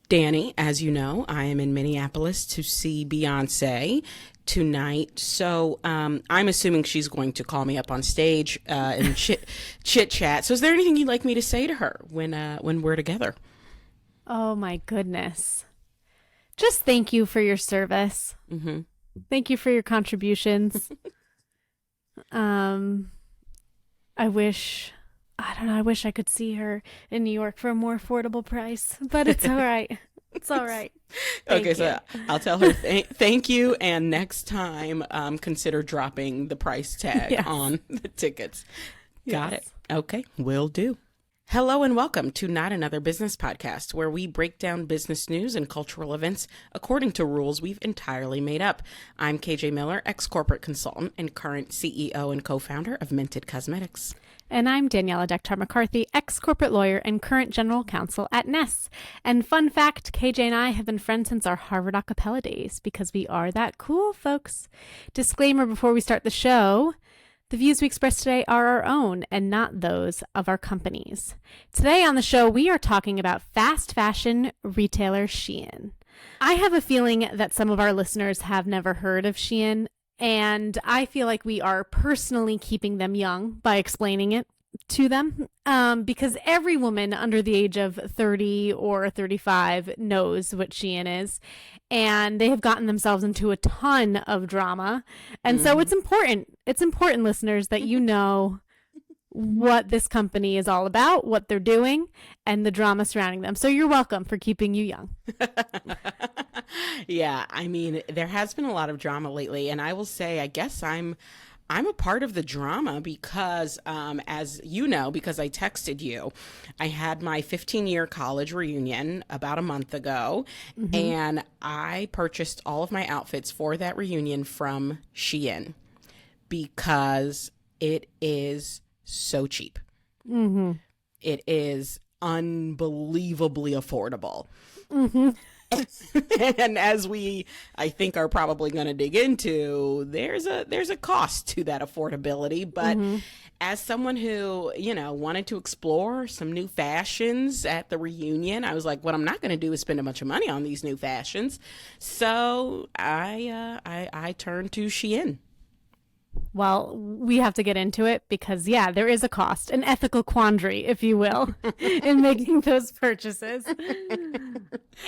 Dani, as you know, I am in Minneapolis to see Beyonce tonight. So I'm assuming she's going to call me up on stage and chit chat. So is there anything you'd like me to say to her when we're together? Oh my goodness. Just thank you for your service. Mm-hmm. Thank you for your contributions. I wish I could see her in New York for a more affordable price, but it's all right. It's all right. Okay, so I'll tell her thank you, and next time consider dropping the price tag on the tickets. Got it. Okay, will do. Hello and welcome to Not Another Business Podcast, where we break down business news and cultural events according to rules we've entirely made up. I'm KJ Miller, ex-corporate consultant and current CEO and co-founder of Minted Cosmetics. And I'm Daniela Dektar-McCarthy, ex-corporate lawyer and current general counsel at Ness. And fun fact, KJ and I have been friends since our Harvard a cappella days because we are that cool, folks. Disclaimer before we start the show. The views we express today are our own and not those of our companies. Today on the show, we are talking about fast fashion retailer Shein. I have a feeling that some of our listeners have never heard of Shein, and I feel like we are personally keeping them young by explaining it to them because every woman under the age of 30 or 35 knows what Shein is, and they have gotten themselves into a ton of drama. And so it's important, listeners, that you know what this company is all about, what they're doing, and the drama surrounding them. So you're welcome for keeping you young. Yeah, I mean, there has been a lot of drama lately, and I will say, I guess I'm a part of the drama because, as you know, because I texted you, I had my 15-year college reunion about a month ago, and I purchased all of my outfits for that reunion from Shein because it is so cheap. It is unbelievably affordable. And as we, I think, are probably going to dig into, there's a cost to that affordability. But as someone who, wanted to explore some new fashions at the reunion, I was like, what I'm not going to do is spend a bunch of money on these new fashions. So I turned to Shein. Well, we have to get into it because, there is a cost, an ethical quandary, if you will, in making those purchases.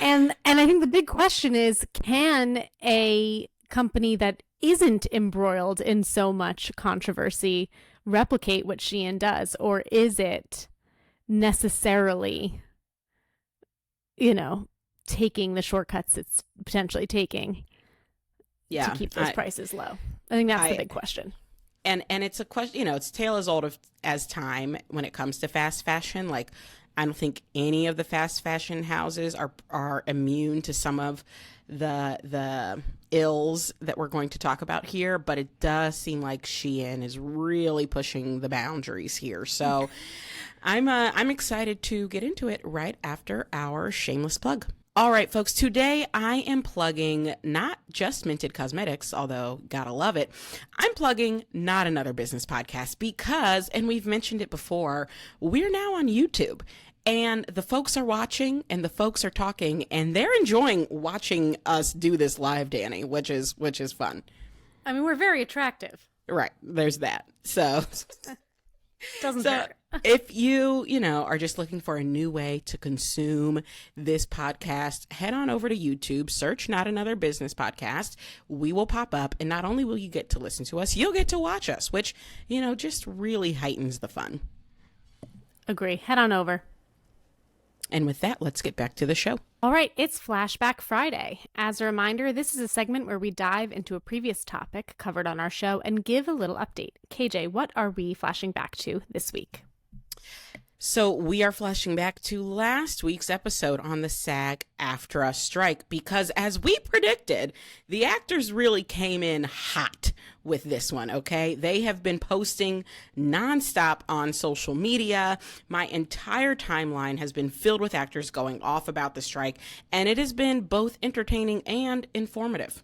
And I think the big question is, can a company that isn't embroiled in so much controversy replicate what Shein does? Or is it necessarily, taking the shortcuts it's potentially taking to keep those prices low? I think that's the big question. And it's a question, it's tale as old as time when it comes to fast fashion. Like, I don't think any of the fast fashion houses are immune to some of the ills that we're going to talk about here, but it does seem like Shein is really pushing the boundaries here. So I'm excited to get into it right after our shameless plug. All right, folks, today I am plugging not just Minted Cosmetics, although gotta love it. I'm plugging Not Another Business Podcast because, and we've mentioned it before, we're now on YouTube. And the folks are watching and the folks are talking and they're enjoying watching us do this live, Dani, which is fun. I mean, we're very attractive. Right, there's that. So doesn't hurt. If you are just looking for a new way to consume this podcast, head on over to YouTube, search Not Another Business Podcast. We will pop up, and not only will you get to listen to us, you'll get to watch us, which, just really heightens the fun. Agree. Head on over. And with that, let's get back to the show. All right, it's Flashback Friday. As a reminder, this is a segment where we dive into a previous topic covered on our show and give a little update. KJ, what are we flashing back to this week? So we are flashing back to last week's episode on the SAG-AFTRA strike because, as we predicted, the actors really came in hot with this one, okay? They have been posting nonstop on social media. My entire timeline has been filled with actors going off about the strike, and it has been both entertaining and informative.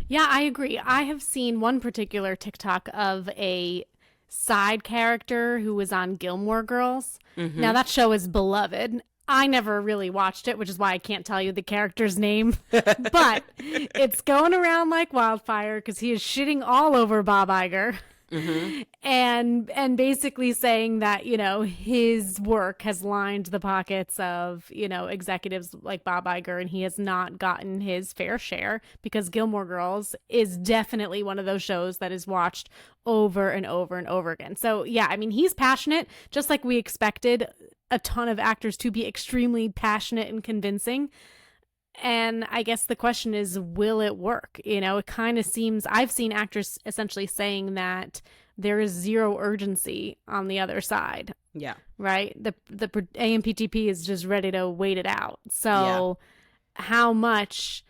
Yeah, I agree. I have seen one particular TikTok of a side character who was on Gilmore Girls. Now that show is beloved. I never really watched it, which is why I can't tell you the character's name. But it's going around like wildfire because he is shitting all over Bob Iger. Mm-hmm. And basically saying that, you know, his work has lined the pockets of, you know, executives like Bob Iger, and he has not gotten his fair share, because Gilmore Girls is definitely one of those shows that is watched over and over and over again. So yeah, I mean, he's passionate, just like we expected a ton of actors to be extremely passionate and convincing. And I guess the question is, will it work? You know, it kind of seems, I've seen actors essentially saying that there is zero urgency on the other side. Yeah. Right? The AMPTP is just ready to wait it out. So how much,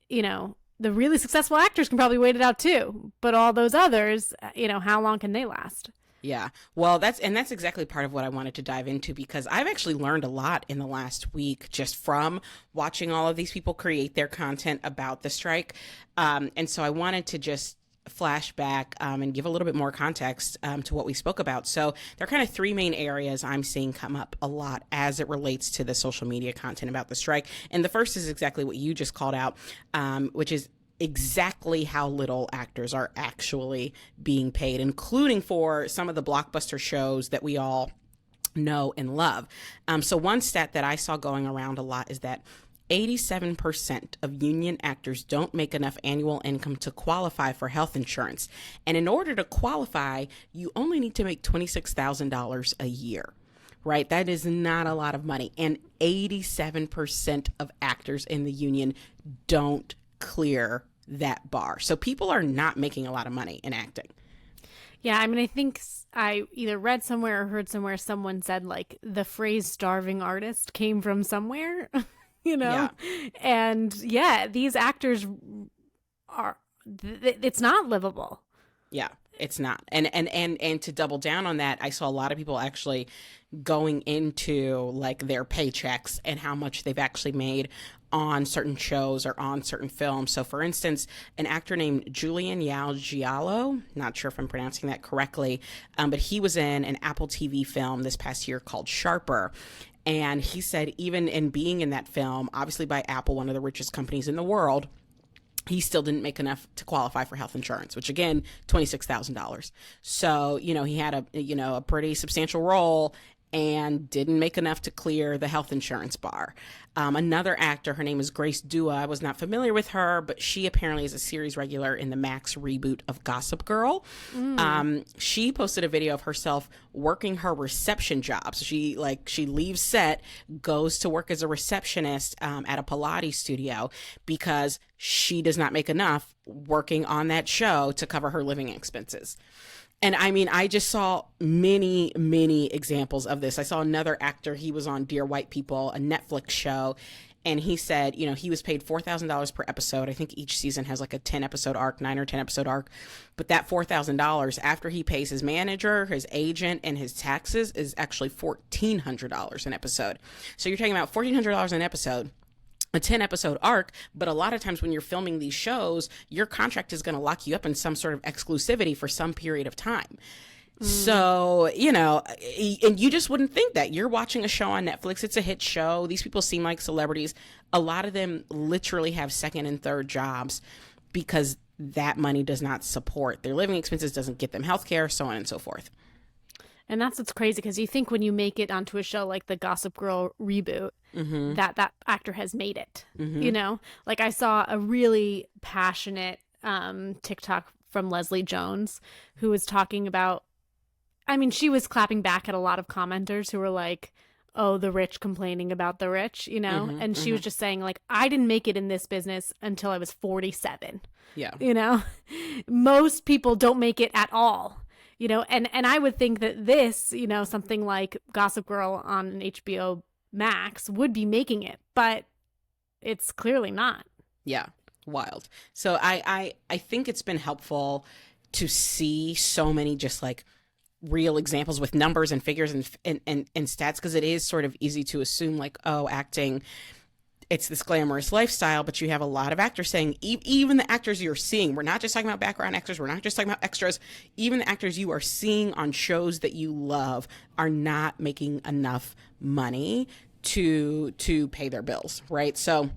you know, the really successful actors can probably wait it out too. But all those others, you know, how long can they last? Yeah. Well, that's exactly part of what I wanted to dive into, because I've actually learned a lot in the last week just from watching all of these people create their content about the strike. And so I wanted to just flash back and give a little bit more context to what we spoke about. So there are kind of three main areas I'm seeing come up a lot as it relates to the social media content about the strike. And the first is exactly what you just called out, which is exactly how little actors are actually being paid, including for some of the blockbuster shows that we all know and love. So one stat that I saw going around a lot is that 87% of union actors don't make enough annual income to qualify for health insurance. And in order to qualify, you only need to make $26,000 a year. Right? That is not a lot of money. And 87% of actors in the union don't clear that bar. So people are not making a lot of money in acting. Yeah, I mean, I think I either read somewhere or heard somewhere someone said, like, the phrase starving artist came from somewhere, you know? Yeah. And yeah, these actors are, it's not livable. Yeah, it's not. And to double down on that, I saw a lot of people actually going into like their paychecks and how much they've actually made on certain shows or on certain films. So for instance, an actor named Julian Yao Giallo, not sure if I'm pronouncing that correctly, but he was in an Apple TV film this past year called Sharper. And he said even in being in that film, obviously by Apple, one of the richest companies in the world, he still didn't make enough to qualify for health insurance, which again, $26,000. So, you know, he had a pretty substantial role and didn't make enough to clear the health insurance bar. Another actor, her name is Grace Dua. I was not familiar with her, but she apparently is a series regular in the Max reboot of Gossip Girl. She posted a video of herself working her reception job. So she leaves set, goes to work as a receptionist at a Pilates studio because she does not make enough working on that show to cover her living expenses. And I mean, I just saw many, many examples of this. I saw another actor, he was on Dear White People, a Netflix show, and he said, you know, he was paid $4,000 per episode. I think each season has like a 10-episode arc, 9 or 10-episode arc. But that $4,000, after he pays his manager, his agent, and his taxes, is actually $1,400 an episode. So you're talking about $1,400 an episode, a 10-episode arc, but a lot of times when you're filming these shows, your contract is going to lock you up in some sort of exclusivity for some period of time. So, you know, and you just wouldn't think that. You're watching a show on Netflix. It's a hit show. These people seem like celebrities. A lot of them literally have second and third jobs because that money does not support their living expenses, doesn't get them healthcare, so on and so forth. And that's what's crazy, because you think when you make it onto a show like the Gossip Girl reboot, that actor has made it, you know? Like I saw a really passionate TikTok from Leslie Jones who was talking about, I mean, she was clapping back at a lot of commenters who were like, oh, the rich complaining about the rich, you know? And she was just saying, like, I didn't make it in this business until I was 47. Yeah. You know? Most people don't make it at all. You know, and I would think that this, you know, something like Gossip Girl on HBO Max would be making it, but it's clearly not. Yeah, wild. So I think it's been helpful to see so many just like real examples with numbers and figures and stats, because it is sort of easy to assume like, oh, acting, it's this glamorous lifestyle, but you have a lot of actors saying, even the actors you're seeing, we're not just talking about background actors, we're not just talking about extras, even the actors you are seeing on shows that you love are not making enough money to pay their bills, right? So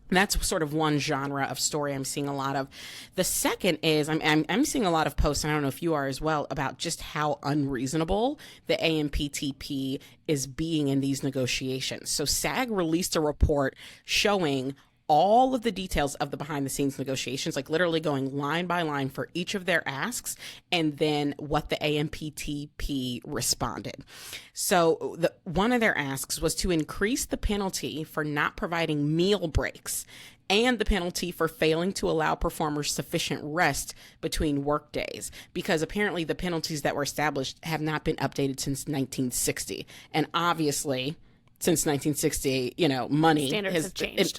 that's sort of one genre of story I'm seeing a lot of. The second is I'm seeing a lot of posts, and I don't know if you are as well, about just how unreasonable the AMPTP is being in these negotiations. So SAG released a report showing all of the details of the behind the scenes negotiations, like literally going line by line for each of their asks, and then what the AMPTP responded. So one of their asks was to increase the penalty for not providing meal breaks and the penalty for failing to allow performers sufficient rest between work days, because apparently the penalties that were established have not been updated since 1960. And obviously, since 1960, money standards have changed.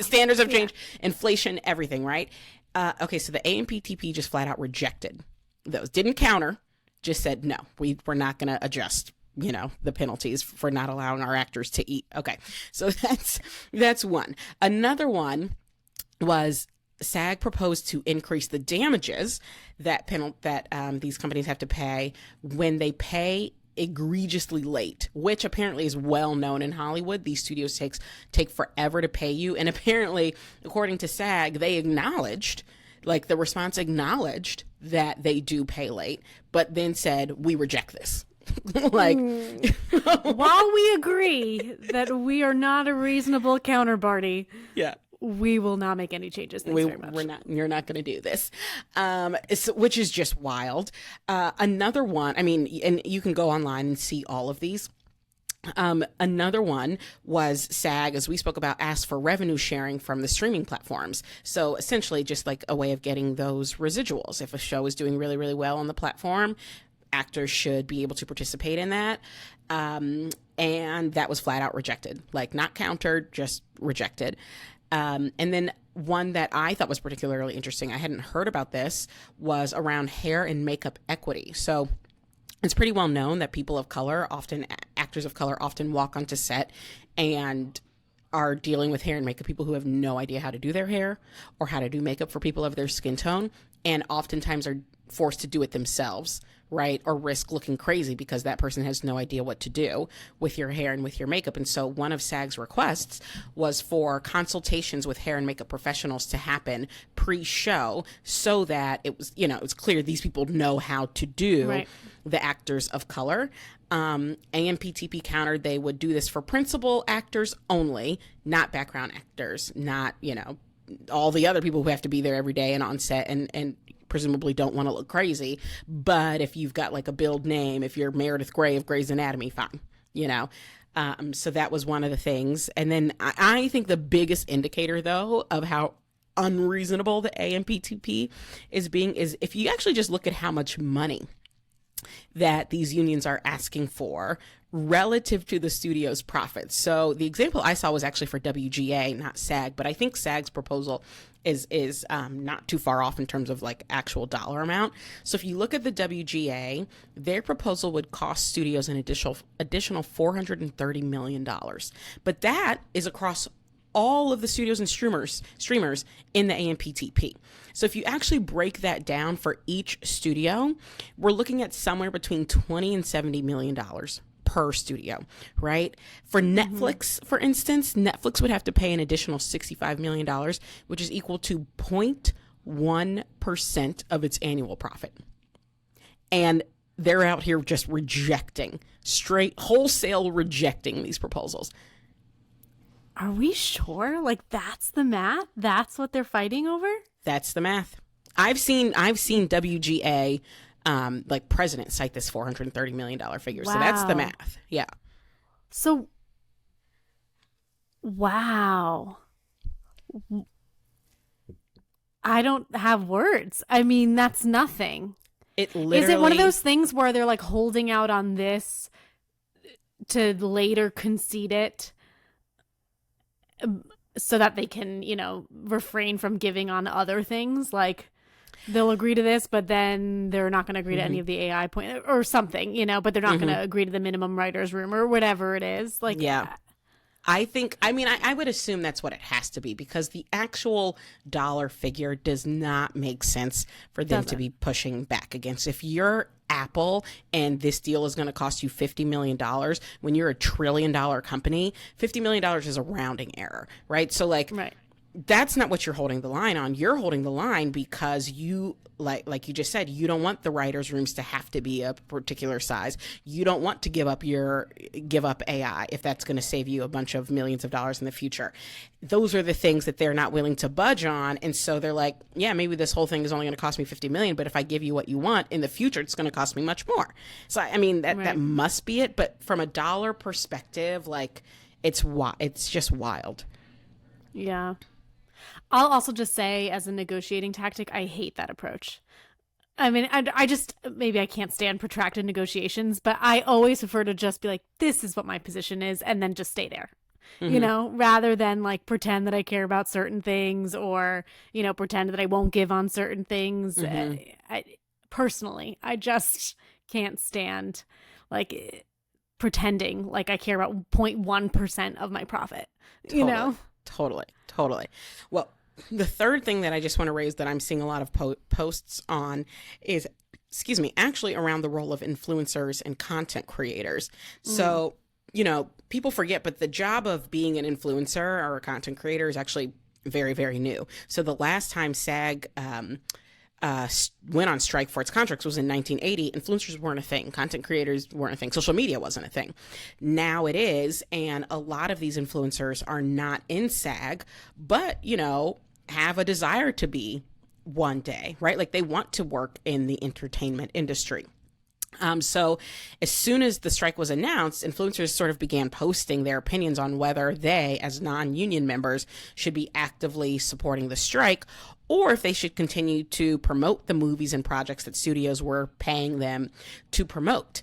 Standards have changed, inflation, everything, right? Okay, so the AMPTP just flat out rejected those. Didn't counter, just said, no, we're not going to adjust, the penalties for not allowing our actors to eat. Okay, so that's one. Another one was SAG proposed to increase the damages that these companies have to pay when they pay egregiously late, which apparently is well known in Hollywood. These studios take forever to pay you, and apparently, according to SAG, they acknowledged, like the response acknowledged that they do pay late, but then said, we reject this. Like, while we agree that we are not a reasonable counterparty, yeah, we will not make any changes. Thanks very much. You're not going to do this, which is just wild. Another one, and you can go online and see all of these. Another one was SAG, as we spoke about, asked for revenue sharing from the streaming platforms. So essentially just like a way of getting those residuals. If a show is doing really, really well on the platform, actors should be able to participate in that. And that was flat out rejected, like not countered, just rejected. And then one that I thought was particularly interesting, I hadn't heard about this, was around hair and makeup equity. So it's pretty well known that actors of color often walk onto set and are dealing with hair and makeup people who have no idea how to do their hair or how to do makeup for people of their skin tone, and oftentimes are forced to do it themselves, right? Or risk looking crazy because that person has no idea what to do with your hair and with your makeup. And so one of SAG's requests was for consultations with hair and makeup professionals to happen pre-show, so that it was, it's clear these people know how to do the actors of color. AMPTP countered they would do this for principal actors only, not background actors, not, all the other people who have to be there every day and on set and presumably don't want to look crazy. But if you've got like a billed name, if you're Meredith Grey of Grey's Anatomy, fine, so that was one of the things. And then I think the biggest indicator, though, of how unreasonable the AMPTP is if you actually just look at how much money that these unions are asking for relative to the studio's profits. So the example I saw was actually for WGA, not SAG, but I think SAG's proposal is not too far off in terms of like actual dollar amount. So if you look at the WGA, their proposal would cost studios an additional $430 million. But that is across all of the studios and streamers in the AMPTP. So if you actually break that down for each studio, we're looking at somewhere between $20 and $70 million per studio, right? For Netflix, for instance, Netflix would have to pay an additional $65 million, which is equal to 0.1% of its annual profit. And they're out here just wholesale rejecting these proposals. Are we sure? Like, that's the math? That's what they're fighting over? That's the math. I've seen WGA like president cite this $430 million figure. Wow. So that's the math. Yeah. So, wow. I don't have words. That's nothing. It literally... Is it one of those things where they're like holding out on this to later concede it so that they can, refrain from giving on other things? Like, they'll agree to this, but then they're not going to agree to any of the AI point or something, but they're not going to agree to the minimum writer's room or whatever it is. Like, yeah. I would assume that's what it has to be, because the actual dollar figure does not make sense for them to be pushing back against. If you're Apple and this deal is going to cost you $50 million when you're a $1 trillion company, $50 million is a rounding error, right? So like, Right. That's not what you're holding the line on. You're holding the line because you, like you just said, you don't want the writers' rooms to have to be a particular size. You don't want to give up AI if that's going to save you a bunch of millions of dollars in the future. Those are the things that they're not willing to budge on. And so they're like, yeah, maybe this whole thing is only going to cost me 50 million, but if I give you what you want in the future, it's going to cost me much more. So, I mean, that must be it. But from a dollar perspective, like, it's just wild. Yeah. I'll also just say, as a negotiating tactic, I hate that approach. I mean, I just, maybe I can't stand protracted negotiations, but I always prefer to just be like, this is what my position is, and then just stay there, you know, rather than like pretend that I care about certain things, or, you know, pretend that I won't give on certain things. Personally, I just can't stand like pretending like I care about 0.1% of my profit, you know? Totally. Well, the third thing that I just want to raise that I'm seeing a lot of posts on is, actually around the role of influencers and content creators. So, you know, people forget, but the job of being an influencer or a content creator is actually very, very new. So the last time SAG went on strike for its contracts was in 1980. Influencers weren't a thing. Content creators weren't a thing. Social media wasn't a thing. Now it is. And a lot of these influencers are not in SAG, but, you know, have a desire to be one day, right? Like, they want to work in the entertainment industry. So as soon as the strike was announced, influencers sort of began posting their opinions on whether they, as non-union members, should be actively supporting the strike, or if they should continue to promote the movies and projects that studios were paying them to promote.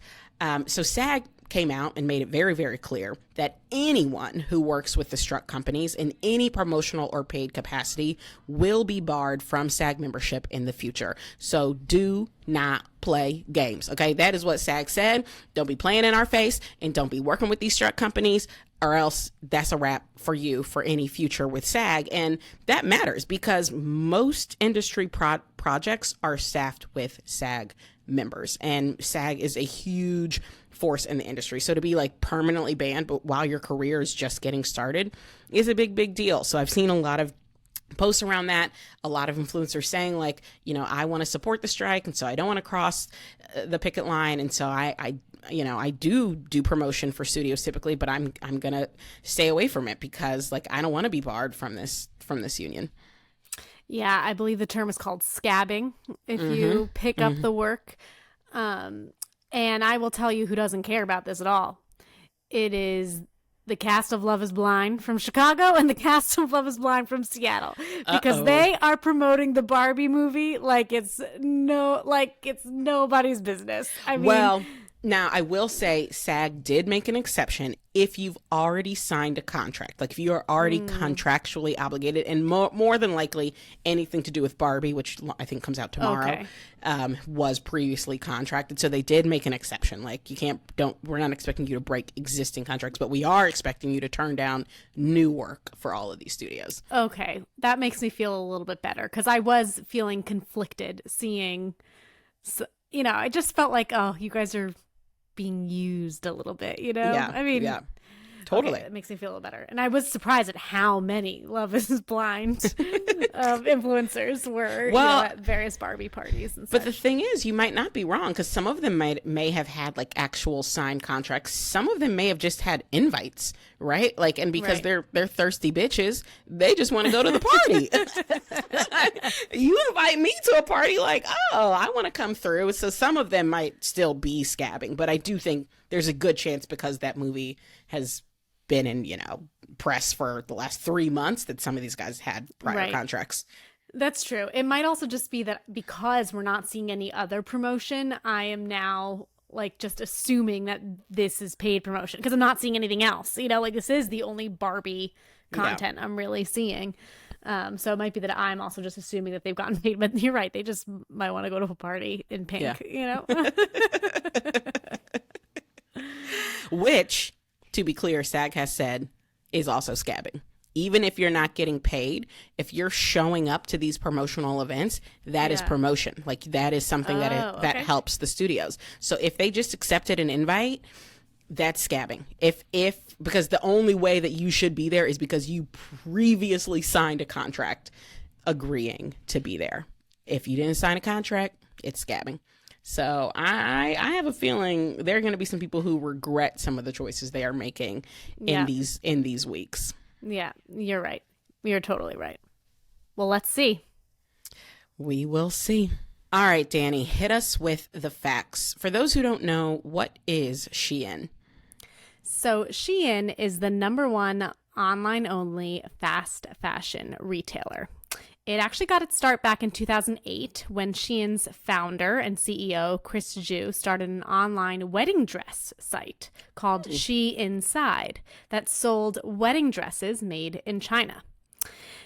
So SAG came out and made it very, very clear that anyone who works with the struck companies in any promotional or paid capacity will be barred from SAG membership in the future. So do not play games. Okay, that is what SAG said. Don't be playing in our face, and don't be working with these struck companies, or else that's a wrap for you for any future with SAG. And that matters because most industry projects are staffed with SAG members, and SAG is a huge force in the industry. So to be like permanently banned, but while your career is just getting started, is a big, big deal. So I've seen a lot of posts around that, a lot of influencers saying like, you know, I want to support the strike, and so I don't want to cross the picket line, and so I do promotion for studios typically, but I'm gonna stay away from it because like I don't want to be barred from this union. Yeah, I believe the term is called scabbing if you pick up the work. And I will tell you who doesn't care about this at all. It is the cast of Love is Blind from Chicago and the cast of Love is Blind from Seattle, because they are promoting the Barbie movie like it's nobody's business. I mean, well, now I will say SAG did make an exception if you've already signed a contract, like if you are already contractually obligated, and more than likely anything to do with Barbie, which I think comes out tomorrow, was previously contracted. So they did make an exception. Like we're not expecting you to break existing contracts, but we are expecting you to turn down new work for all of these studios. Okay. That makes me feel a little bit better, because I was feeling conflicted seeing, you know, I just felt like, oh, you guys are being used a little bit, you know? Yeah, I mean, yeah, totally. Okay, it makes me feel a little better. And I was surprised at how many Love is Blind influencers were at various Barbie parties and such. But the thing is, you might not be wrong, because some of them may have had like actual signed contracts. Some of them may have just had invites, right? Like, and because they're thirsty bitches, they just want to go to the party. You invite me to a party, like, oh, I want to come through. So some of them might still be scabbing, but I do think there's a good chance, because that movie has been in, you know, press for the last 3 months, that some of these guys had prior contracts. That's true. It might also just be that because we're not seeing any other promotion, I am now like just assuming that this is paid promotion, because I'm not seeing anything else. You know, like this is the only Barbie content I'm really seeing. So it might be that I'm also just assuming that they've gotten paid, but you're right. They just might want to go to a party in pink, you know? Which, to be clear, SAG has said is also scabbing. Even if you're not getting paid, if you're showing up to these promotional events, that is promotion. Like that is something that helps the studios. So if they just accepted an invite, that's scabbing. Because the only way that you should be there is because you previously signed a contract agreeing to be there. If you didn't sign a contract, it's scabbing. So I have a feeling there are going to be some people who regret some of the choices they are making in these weeks. Yeah, you're right. You're totally right. Well, let's see. We will see. All right, Dani, hit us with the facts. For those who don't know, what is Shein? So Shein is the #1 online-only fast fashion retailer. It actually got its start back in 2008 when Shein's founder and CEO, Chris Zhu, started an online wedding dress site called Sheinside that sold wedding dresses made in China.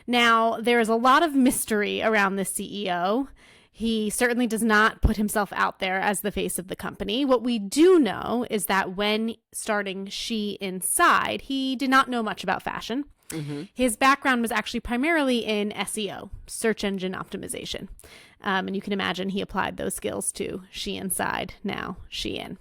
Now, there is a lot of mystery around the CEO. He certainly does not put himself out there as the face of the company. What we do know is that when starting Sheinside, he did not know much about fashion. Mm-hmm. His background was actually primarily in SEO, search engine optimization. And you can imagine he applied those skills to Sheinside, now Shein.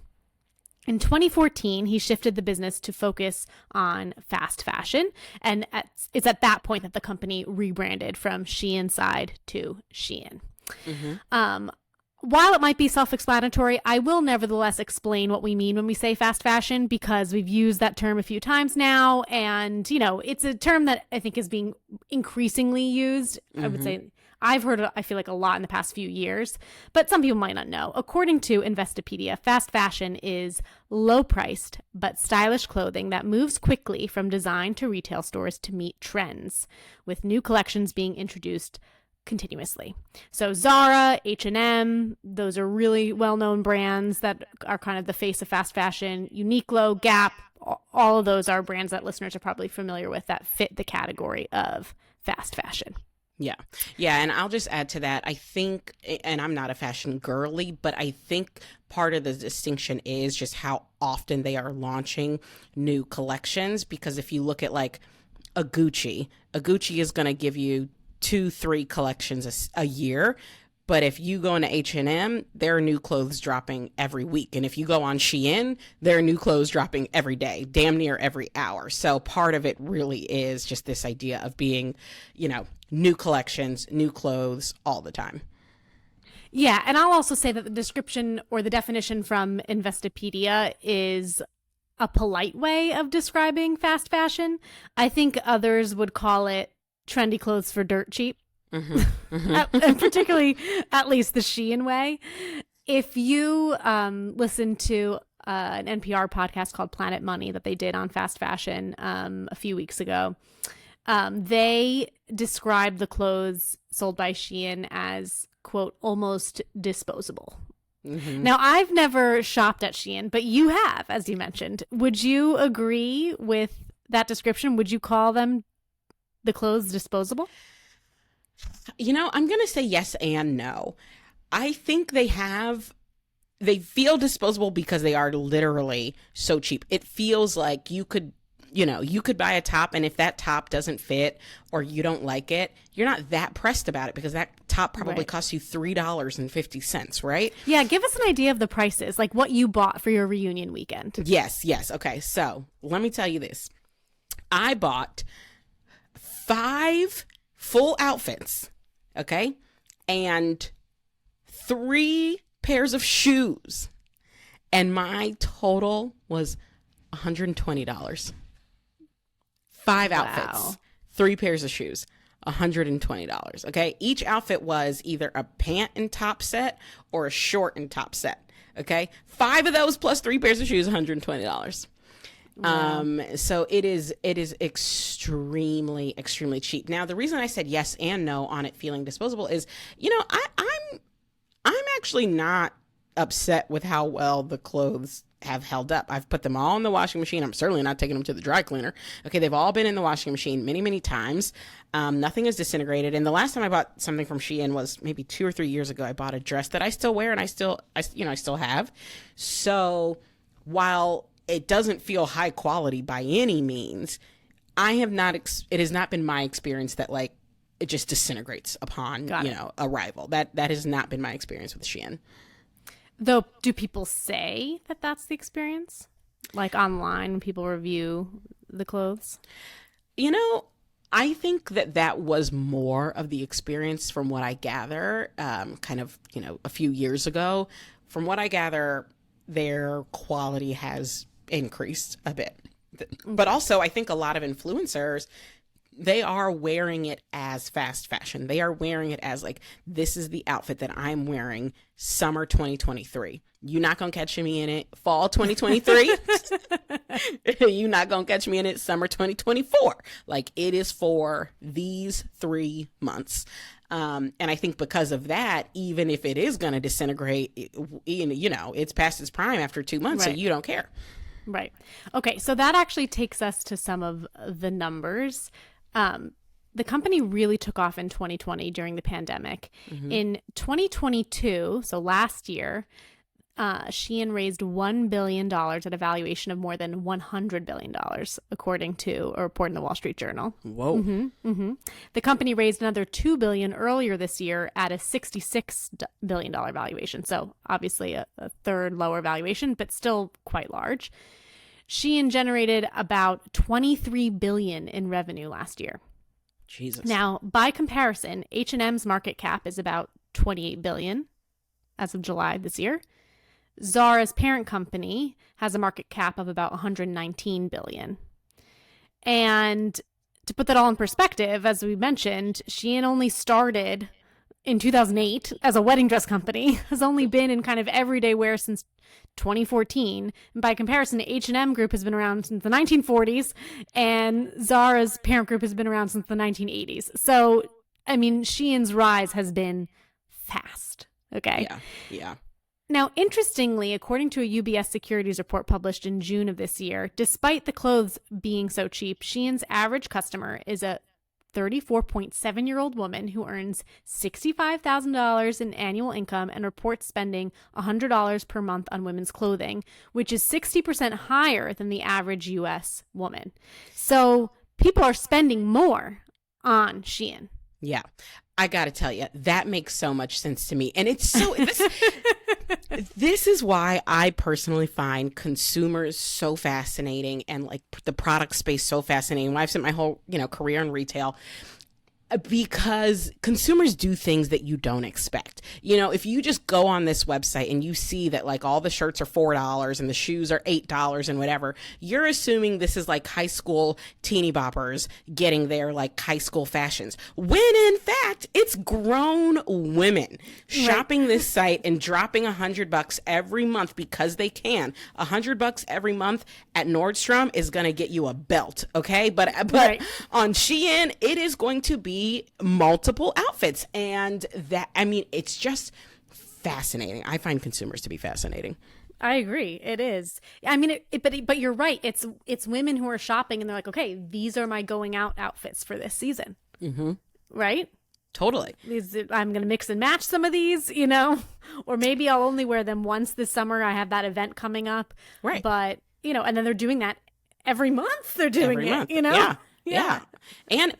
In 2014, he shifted the business to focus on fast fashion. And it's at that point that the company rebranded from Sheinside to Shein. Mm-hmm. While it might be self-explanatory, I will nevertheless explain what we mean when we say fast fashion, because we've used that term a few times now. And, you know, it's a term that I think is being increasingly used. Mm-hmm. I would say I've heard it, I feel like, a lot in the past few years, but some people might not know. According to Investopedia, fast fashion is low-priced but stylish clothing that moves quickly from design to retail stores to meet trends, with new collections being introduced continuously. So Zara, H&M, those are really well-known brands that are kind of the face of fast fashion. Uniqlo, Gap, all of those are brands that listeners are probably familiar with that fit the category of fast fashion. Yeah. Yeah. And I'll just add to that. I think, and I'm not a fashion girly, but I think part of the distinction is just how often they are launching new collections. Because if you look at like a Gucci is going to give you 2-3 collections a year. But if you go into H&M, there are new clothes dropping every week. And if you go on Shein, there are new clothes dropping every day, damn near every hour. So part of it really is just this idea of being, you know, new collections, new clothes all the time. Yeah. And I'll also say that the description or the definition from Investopedia is a polite way of describing fast fashion. I think others would call it trendy clothes for dirt cheap. Mm-hmm. Mm-hmm. And particularly, at least the Shein way. If you listen to an NPR podcast called Planet Money that they did on fast fashion a few weeks ago, they described the clothes sold by Shein as, quote, almost disposable. Mm-hmm. Now, I've never shopped at Shein, but you have, as you mentioned. Would you agree with that description? Would you call them the clothes disposable? You know, I'm going to say yes and no. I think they feel disposable because they are literally so cheap. It feels like you could buy a top, and if that top doesn't fit or you don't like it, you're not that pressed about it because that top probably costs you $3.50, right? Yeah, give us an idea of the prices, like what you bought for your reunion weekend. Yes. Okay, so let me tell you this. I bought 5 full outfits, okay, and 3 pairs of shoes, and my total was $120. 5 outfits, 3 pairs of shoes, $120. Okay, each outfit was either a pant and top set or a short and top set. Okay, 5 of those plus 3 pairs of shoes, $120. Wow. So it is extremely, extremely cheap. Now, the reason I said yes and no on it feeling disposable is, you know, I'm actually not upset with how well the clothes have held up. I've put them all in the washing machine. I'm certainly not taking them to the dry cleaner. Okay, they've all been in the washing machine many, many times. Nothing is disintegrated. And the last time I bought something from Shein was maybe 2 or 3 years ago. I bought a dress that I still wear and I still have. So while it doesn't feel high quality by any means, I have not, it has not been my experience that like it just disintegrates upon, arrival. That has not been my experience with Shein. Though, do people say that that's the experience? Like online when people review the clothes? I think that was more of the experience from what I gather, kind of, a few years ago. From what I gather, their quality has increased a bit. But also, I think a lot of influencers, they are wearing it as fast fashion. They are wearing it as like, this is the outfit that I'm wearing summer 2023. You're not going to catch me in it fall 2023. You're not going to catch me in it summer 2024. Like, it is for these 3 months. And I think because of that, even if it is going to disintegrate, it's past its prime after 2 months, Right. so you don't care. Right. Okay, so that actually takes us to some of the numbers. The company really took off in 2020 during the pandemic. Mm-hmm. In 2022, so last year, Shein raised $1 billion at a valuation of more than $100 billion, according to a report in the Wall Street Journal. Whoa. The company raised another $2 billion earlier this year at a $66 billion valuation. So obviously a third lower valuation, but still quite large. Shein generated about $23 billion in revenue last year. Jesus. Now, by comparison, H&M's market cap is about $28 billion as of July this year. Zara's parent company has a market cap of about $119 billion. And to put that all in perspective, as we mentioned, Shein only started in 2008 as a wedding dress company, has only been in kind of everyday wear since 2014. And by comparison, the H&M group has been around since the 1940s, and Zara's parent group has been around since the 1980s. So, I mean, Shein's rise has been fast. Okay. Yeah. Now, interestingly, according to a UBS Securities report published in June of this year, despite the clothes being so cheap, Shein's average customer is a 34.7-year-old woman who earns $65,000 in annual income and reports spending $100 per month on women's clothing, which is 60% higher than the average U.S. woman. So people are spending more on Shein. Yeah. I got to tell you, that makes so much sense to me. And it's so, this is why I personally find consumers so fascinating and like the product space so fascinating. Why I've spent my whole, career in retail. Because consumers do things that you don't expect. If you just go on this website and you see that like all the shirts are $4 and the shoes are $8 and whatever, you're assuming this is like high school teeny boppers getting their like high school fashions. When in fact, it's grown women shopping this site and dropping $100 every month because they can. $100 every month at Nordstrom is going to get you a belt. Okay. But Right. on Shein, it is going to be multiple outfits, and that, I mean, it's just fascinating. I find consumers to be fascinating. I agree. It is. I mean, but you're right. It's women who are shopping and they're like, okay, these are my going out outfits for this season. Mm-hmm. Right? Totally. I'm going to mix and match some of these, or maybe I'll only wear them once this summer. I have that event coming up. Right. But, and then they're doing that every month. They're doing Every it, month. Yeah. And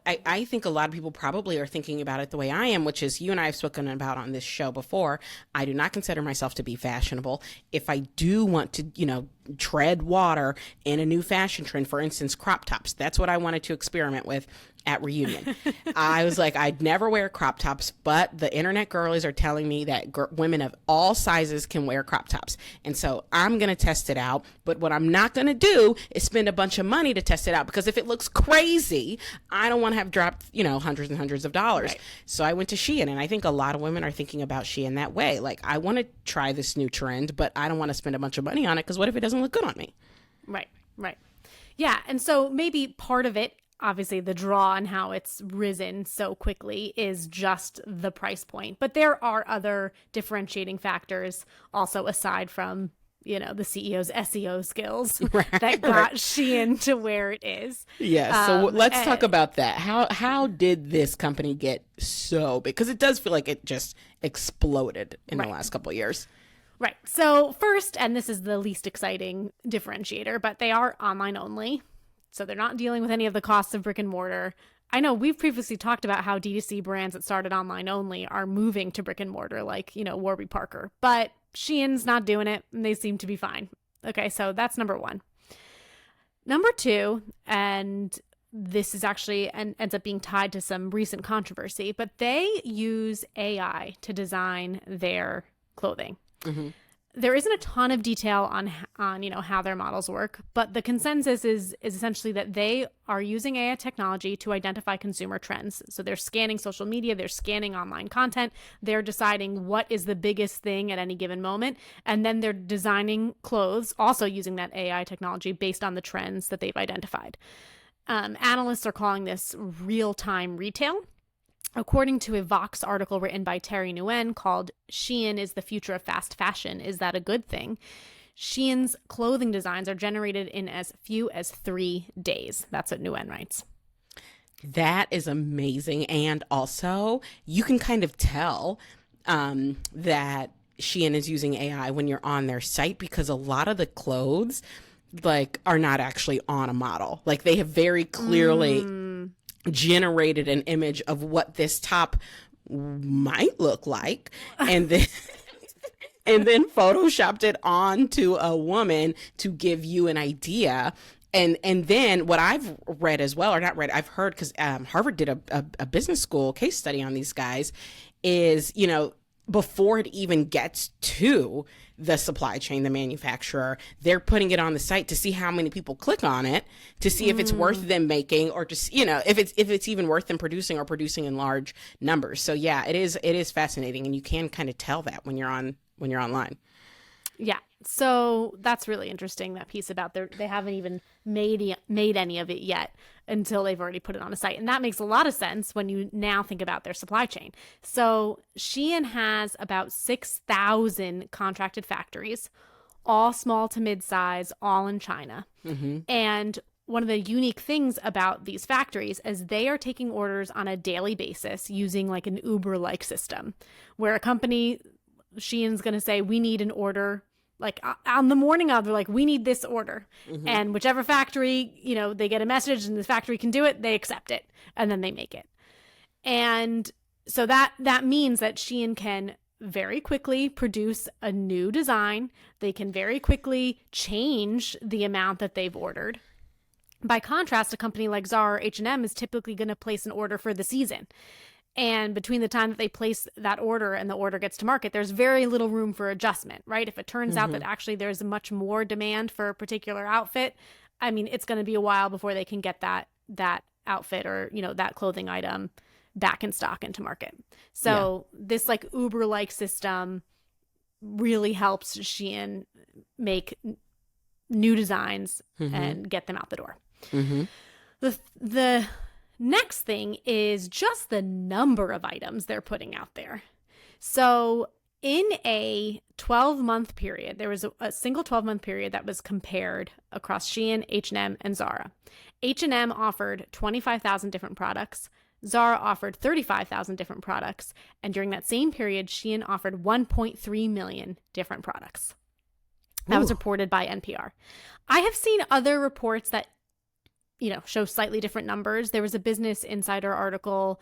I think a lot of people probably are thinking about it the way I am, which is you and I have spoken about on this show before. I do not consider myself to be fashionable. If I do want to, tread water in a new fashion trend, for instance, crop tops, that's what I wanted to experiment with at Reunion. I was like, I'd never wear crop tops, but the internet girlies are telling me that women of all sizes can wear crop tops. And so I'm going to test it out. But what I'm not going to do is spend a bunch of money to test it out, because if it looks crazy, I don't want to have dropped, hundreds and hundreds of dollars. Right. So I went to Shein, and I think a lot of women are thinking about Shein that way. Like, I want to try this new trend, but I don't want to spend a bunch of money on it, because what if it doesn't look good on me? Right. Yeah. And so maybe part of it, obviously the draw and how it's risen so quickly, is just the price point. But there are other differentiating factors also, aside from, the CEO's SEO skills that got Shein to where it is. Yeah. So let's talk about that. How did this company get so big? Because it does feel like it just exploded in the last couple of years. Right. So first, and this is the least exciting differentiator, but they are online only. So they're not dealing with any of the costs of brick and mortar. I know we've previously talked about how D2C brands that started online only are moving to brick and mortar, like, Warby Parker. But Shein's not doing it, and they seem to be fine. Okay, so that's number one. Number two, and this is actually and ends up being tied to some recent controversy, but they use AI to design their clothing. Mm-hmm. There isn't a ton of detail on how their models work, but the consensus is essentially that they are using AI technology to identify consumer trends. So they're scanning social media, they're scanning online content, they're deciding what is the biggest thing at any given moment, and then they're designing clothes also using that AI technology based on the trends that they've identified. Analysts are calling this real-time retail. According to a Vox article written by Terry Nguyen called Shein is the Future of Fast Fashion, Is That a Good Thing? Shein's clothing designs are generated in as few as 3 days. That's what Nguyen writes. That is amazing. And also, you can kind of tell that Shein is using AI when you're on their site, because a lot of the clothes are not actually on a model. Like, they have very clearly generated an image of what this top might look like, and then photoshopped it onto a woman to give you an idea. And then what I've read as well, or not read, I've heard, because Harvard did a business school case study on these guys, is, before it even gets to the supply chain, the manufacturer, they're putting it on the site to see how many people click on it, to see if it's worth them making, or just, if it's even worth them producing, or producing in large numbers. So yeah, it is fascinating, and you can kind of tell that when you're online. Yeah. So that's really interesting, that piece about they haven't even made any of it yet until they've already put it on a site. And that makes a lot of sense when you now think about their supply chain. So Shein has about 6,000 contracted factories, all small to mid-size, all in China. Mm-hmm. And one of the unique things about these factories is they are taking orders on a daily basis using like an Uber-like system, where a company, Shein's going to say, we need an order. Like on the morning of, they're like, we need this order. Mm-hmm. And whichever factory, they get a message and the factory can do it, they accept it, and then they make it. And so that means that Shein can very quickly produce a new design. They can very quickly change the amount that they've ordered. By contrast, a company like Zara or H&M is typically going to place an order for the season. And between the time that they place that order and the order gets to market, there's very little room for adjustment, right? If it turns out that actually there's much more demand for a particular outfit, I mean, it's going to be a while before they can get that outfit or, that clothing item back in stock into market. So this like Uber-like system really helps Shein make new designs and get them out the door. Mm-hmm. The next thing is just the number of items they're putting out there. So in a 12-month period, there was a single 12-month period that was compared across Shein, H&M, and Zara. H&M offered 25,000 different products. Zara offered 35,000 different products. And during that same period, Shein offered 1.3 million different products. That was reported by NPR. I have seen other reports that show slightly different numbers. There was a Business Insider article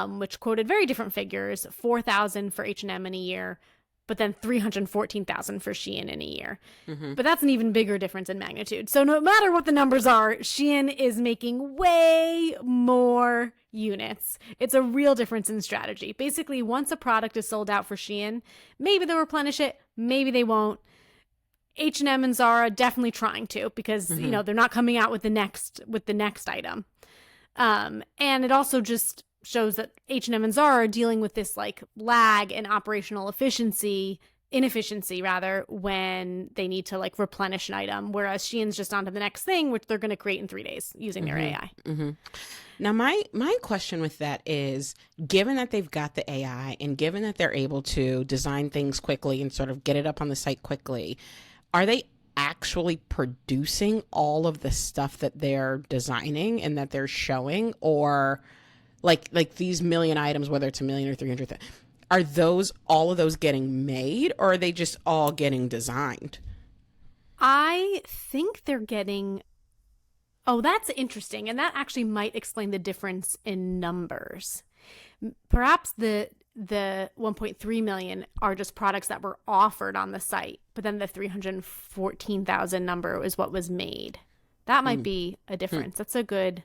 which quoted very different figures: 4,000 for H&M in a year, but then 314,000 for Shein in a year. Mm-hmm. But that's an even bigger difference in magnitude. So no matter what the numbers are, Shein is making way more units. It's a real difference in strategy. Basically, once a product is sold out for Shein, maybe they'll replenish it, maybe they won't. H&M and Zara definitely trying to, because they're not coming out with the next item, and it also just shows that H&M and Zara are dealing with this like lag in operational inefficiency rather, when they need to like replenish an item, whereas Shein's just on to the next thing, which they're going to create in 3 days using their AI. Mm-hmm. Now, my question with that is, given that they've got the AI and given that they're able to design things quickly and sort of get it up on the site quickly, are they actually producing all of the stuff that they're designing and that they're showing? Or like these million items, whether it's a million or 300, are all of those getting made, or are they just all getting designed? I think they're getting Oh, that's interesting. And that actually might explain the difference in numbers. Perhaps the 1.3 million are just products that were offered on the site, but then the 314,000 number is what was made. That might be a difference. That's a good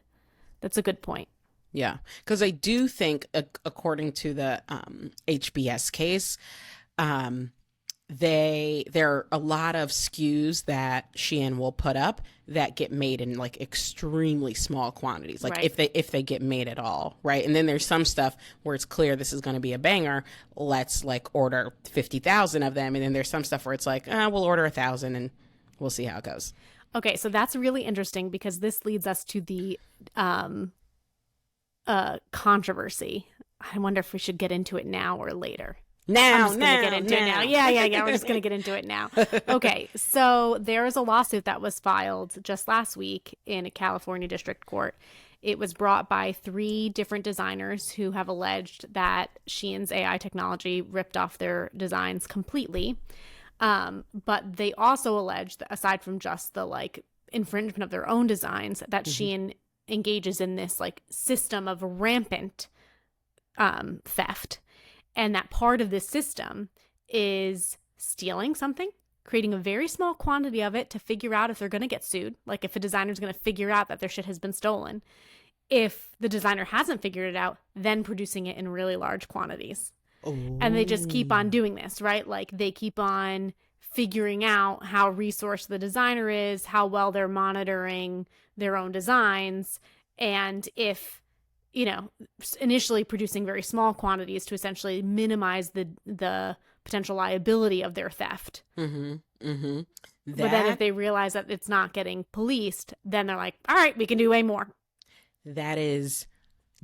point. Yeah, because I do think, according to the HBS case, there are a lot of SKUs that Shein will put up that get made in like extremely small quantities, like Right. if they get made at all, right? And then there's some stuff where it's clear this is going to be a banger. Let's like order 50,000 of them, and then there's some stuff where it's like, we'll order 1,000 and we'll see how it goes. Okay, so that's really interesting because this leads us to the controversy. I wonder if we should get into it now or later. Now, I'm just going to get into it now. Yeah. We're just going to get into it now. Okay, so there is a lawsuit that was filed just last week in a California district court. It was brought by 3 different designers who have alleged that Shein's AI technology ripped off their designs completely. But they also alleged that aside from just the like infringement of their own designs, that Shein engages in this like system of rampant theft. And that part of this system is stealing something, creating a very small quantity of it to figure out if they're going to get sued. Like if a designer's going to figure out that their shit has been stolen. If the designer hasn't figured it out, then producing it in really large quantities. Ooh. And they just keep on doing this, right? Like they keep on figuring out how resourced the designer is, how well they're monitoring their own designs. And if, initially producing very small quantities to essentially minimize the potential liability of their theft. But But then if they realize that it's not getting policed, then they're like, all right, we can do way more. that is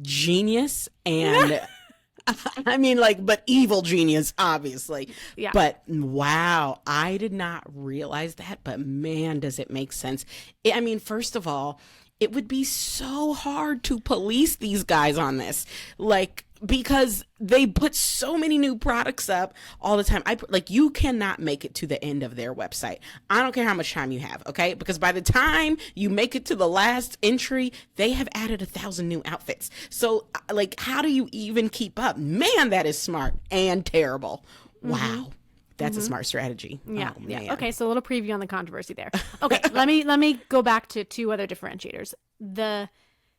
genius and I mean, like, but evil genius, obviously. Yeah. But wow, I did not realize that, but man, does it make sense. I mean, first of all, it would be so hard to police these guys on this, like, because they put so many new products up all the time. You cannot make it to the end of their website. I don't care how much time you have, okay? Because by the time you make it to the last entry, they have added 1,000 new outfits. So, like, how do you even keep up? Man, that is smart and terrible. Wow. That's a smart strategy. Yeah. Oh, Yeah. man. Okay. So a little preview on the controversy there. Okay. let me go back to 2 other differentiators. The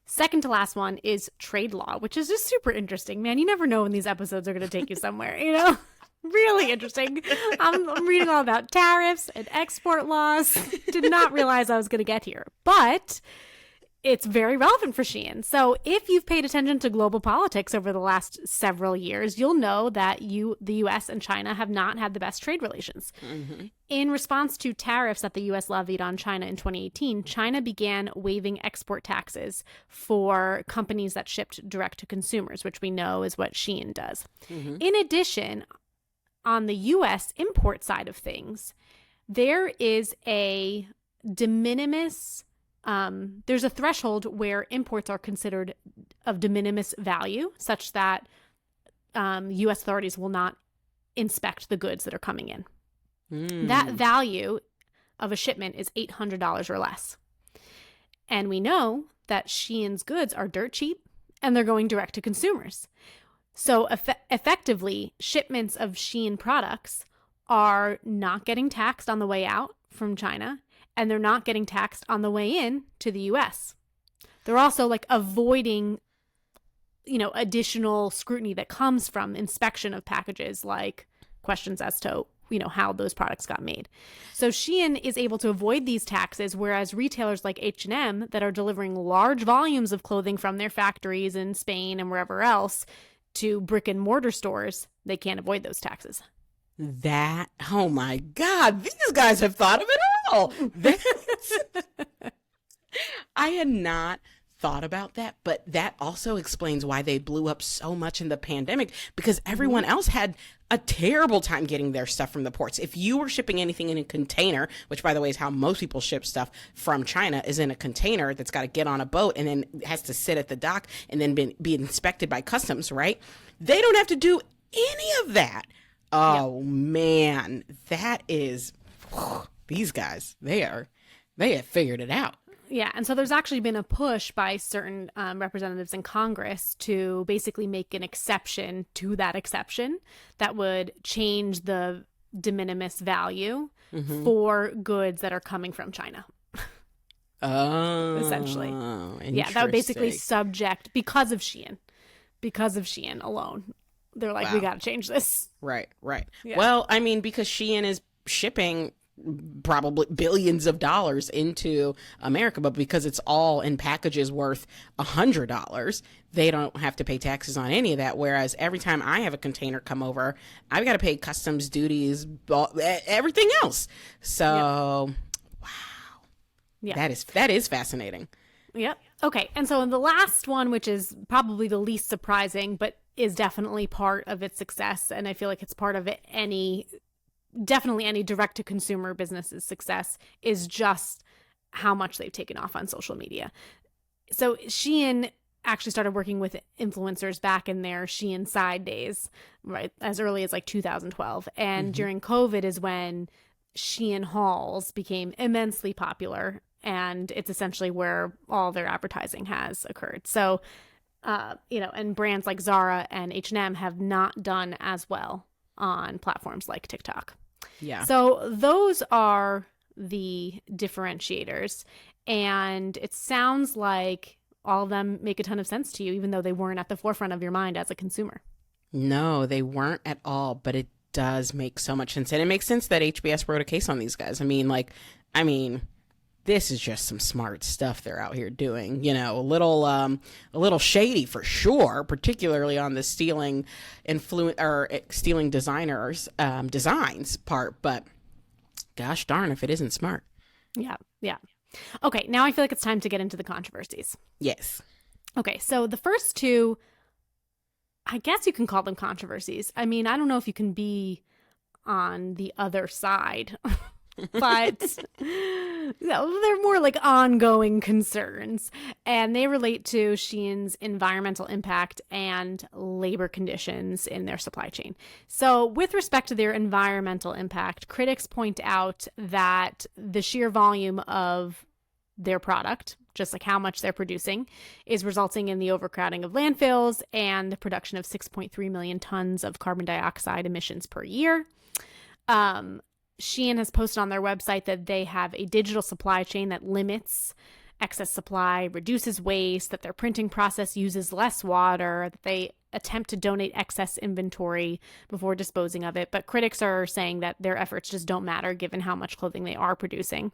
second to last one is trade law, which is just super interesting, man. You never know when these episodes are going to take you somewhere, Really interesting. I'm reading all about tariffs and export laws. Did not realize I was going to get here, but it's very relevant for Shein. So if you've paid attention to global politics over the last several years, you'll know that the U.S. and China have not had the best trade relations. In response to tariffs that the U.S. levied on China in 2018, China began waiving export taxes for companies that shipped direct to consumers, which we know is what Shein does. In addition, on the U.S. import side of things, there is a de minimis there's a threshold where imports are considered of de minimis value, such that U.S. authorities will not inspect the goods that are coming in. That value of a shipment is $800 or less. And we know that Shein's goods are dirt cheap and they're going direct to consumers. So effectively, shipments of Shein products are not getting taxed on the way out from China, and they're not getting taxed on the way in to the U.S. They're also like avoiding, additional scrutiny that comes from inspection of packages, like questions as to, how those products got made. So Shein is able to avoid these taxes, whereas retailers like H&M that are delivering large volumes of clothing from their factories in Spain and wherever else to brick and mortar stores, they can't avoid those taxes. Oh my God, these guys have thought of it all. I had not thought about that, but that also explains why they blew up so much in the pandemic, because everyone else had a terrible time getting their stuff from the ports. If you were shipping anything in a container, which by the way is how most people ship stuff from China, is in a container that's got to get on a boat and then has to sit at the dock and then be inspected by customs, right? They don't have to do any of that. Oh, man, that is, these guys, they have figured it out. Yeah, and so there's actually been a push by certain representatives in Congress to basically make an exception to that exception that would change the de minimis value for goods that are coming from China. Oh, essentially. Yeah, that would basically subject because of Shein alone. They're like, we got to change this. Right. Yeah. Well, I mean, because Shein is shipping probably billions of dollars into America, but because it's all in packages worth $100, they don't have to pay taxes on any of that. Whereas every time I have a container come over, I've got to pay customs duties, everything else. So, wow. Yeah. That is fascinating. Yep. Okay. And so the last one, which is probably the least surprising, but is definitely part of its success, and I feel like it's part of definitely any direct-to-consumer business's success, is just how much they've taken off on social media. So Shein actually started working with influencers back in their Shein side days, right, as early as like 2012. And during COVID is when Shein hauls became immensely popular, and it's essentially where all their advertising has occurred. So, and brands like Zara and H&M have not done as well on platforms like TikTok. Yeah. So those are the differentiators. And it sounds like all of them make a ton of sense to you, even though they weren't at the forefront of your mind as a consumer. No, they weren't at all, but it does make so much sense. And it makes sense that HBS wrote a case on these guys. I mean, this is just some smart stuff they're out here doing, a little shady for sure, particularly on the stealing designers designs part, but gosh darn if it isn't smart. Yeah. Okay, now I feel like it's time to get into the controversies. Yes. Okay, so the first two, I guess you can call them controversies. I mean, I don't know if you can be on the other side. But they're more like ongoing concerns, and they relate to Shein's environmental impact and labor conditions in their supply chain. So with respect to their environmental impact, critics point out that the sheer volume of their product, just like how much they're producing, is resulting in the overcrowding of landfills and the production of 6.3 million tons of carbon dioxide emissions per year. Shein has posted on their website that they have a digital supply chain that limits excess supply, reduces waste, that their printing process uses less water, that they attempt to donate excess inventory before disposing of it. But critics are saying that their efforts just don't matter given how much clothing they are producing,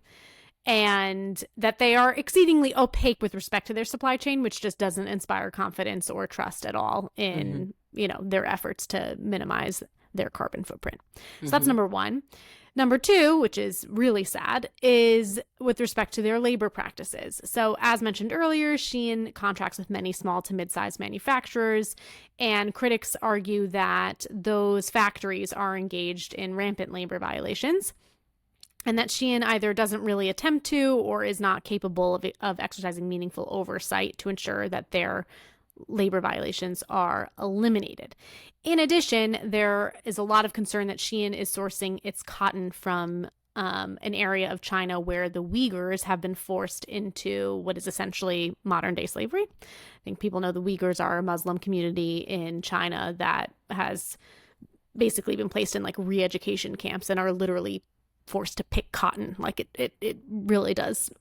and that they are exceedingly opaque with respect to their supply chain, which just doesn't inspire confidence or trust at all in, their efforts to minimize their carbon footprint. So that's number one. Number two, which is really sad, is with respect to their labor practices. So as mentioned earlier, Shein contracts with many small to mid-sized manufacturers, and critics argue that those factories are engaged in rampant labor violations, and that Shein either doesn't really attempt to or is not capable of exercising meaningful oversight to ensure that their labor violations are eliminated. In addition, there is a lot of concern that Shein is sourcing its cotton from an area of China where the Uyghurs have been forced into what is essentially modern day slavery. I think people know the Uyghurs are a Muslim community in China that has basically been placed in like re-education camps and are literally forced to pick cotton. Like it really does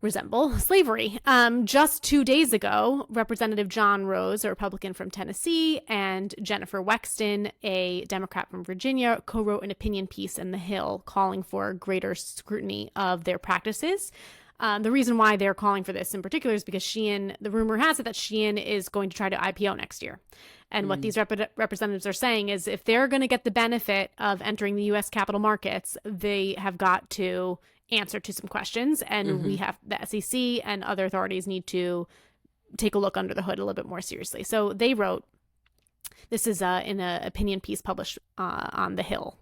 resemble slavery. Just 2 days ago, Representative John Rose, a Republican from Tennessee, and Jennifer Wexton, a Democrat from Virginia, co-wrote an opinion piece in The Hill calling for greater scrutiny of their practices. The reason why they're calling for this in particular is because Shein, the rumor has it that Shein is going to try to IPO next year. And what these representatives are saying is if they're going to get the benefit of entering the U.S. capital markets, they have got to answer to some questions, and we have the SEC and other authorities need to take a look under the hood a little bit more seriously. So they wrote, this is in an opinion piece published on The Hill.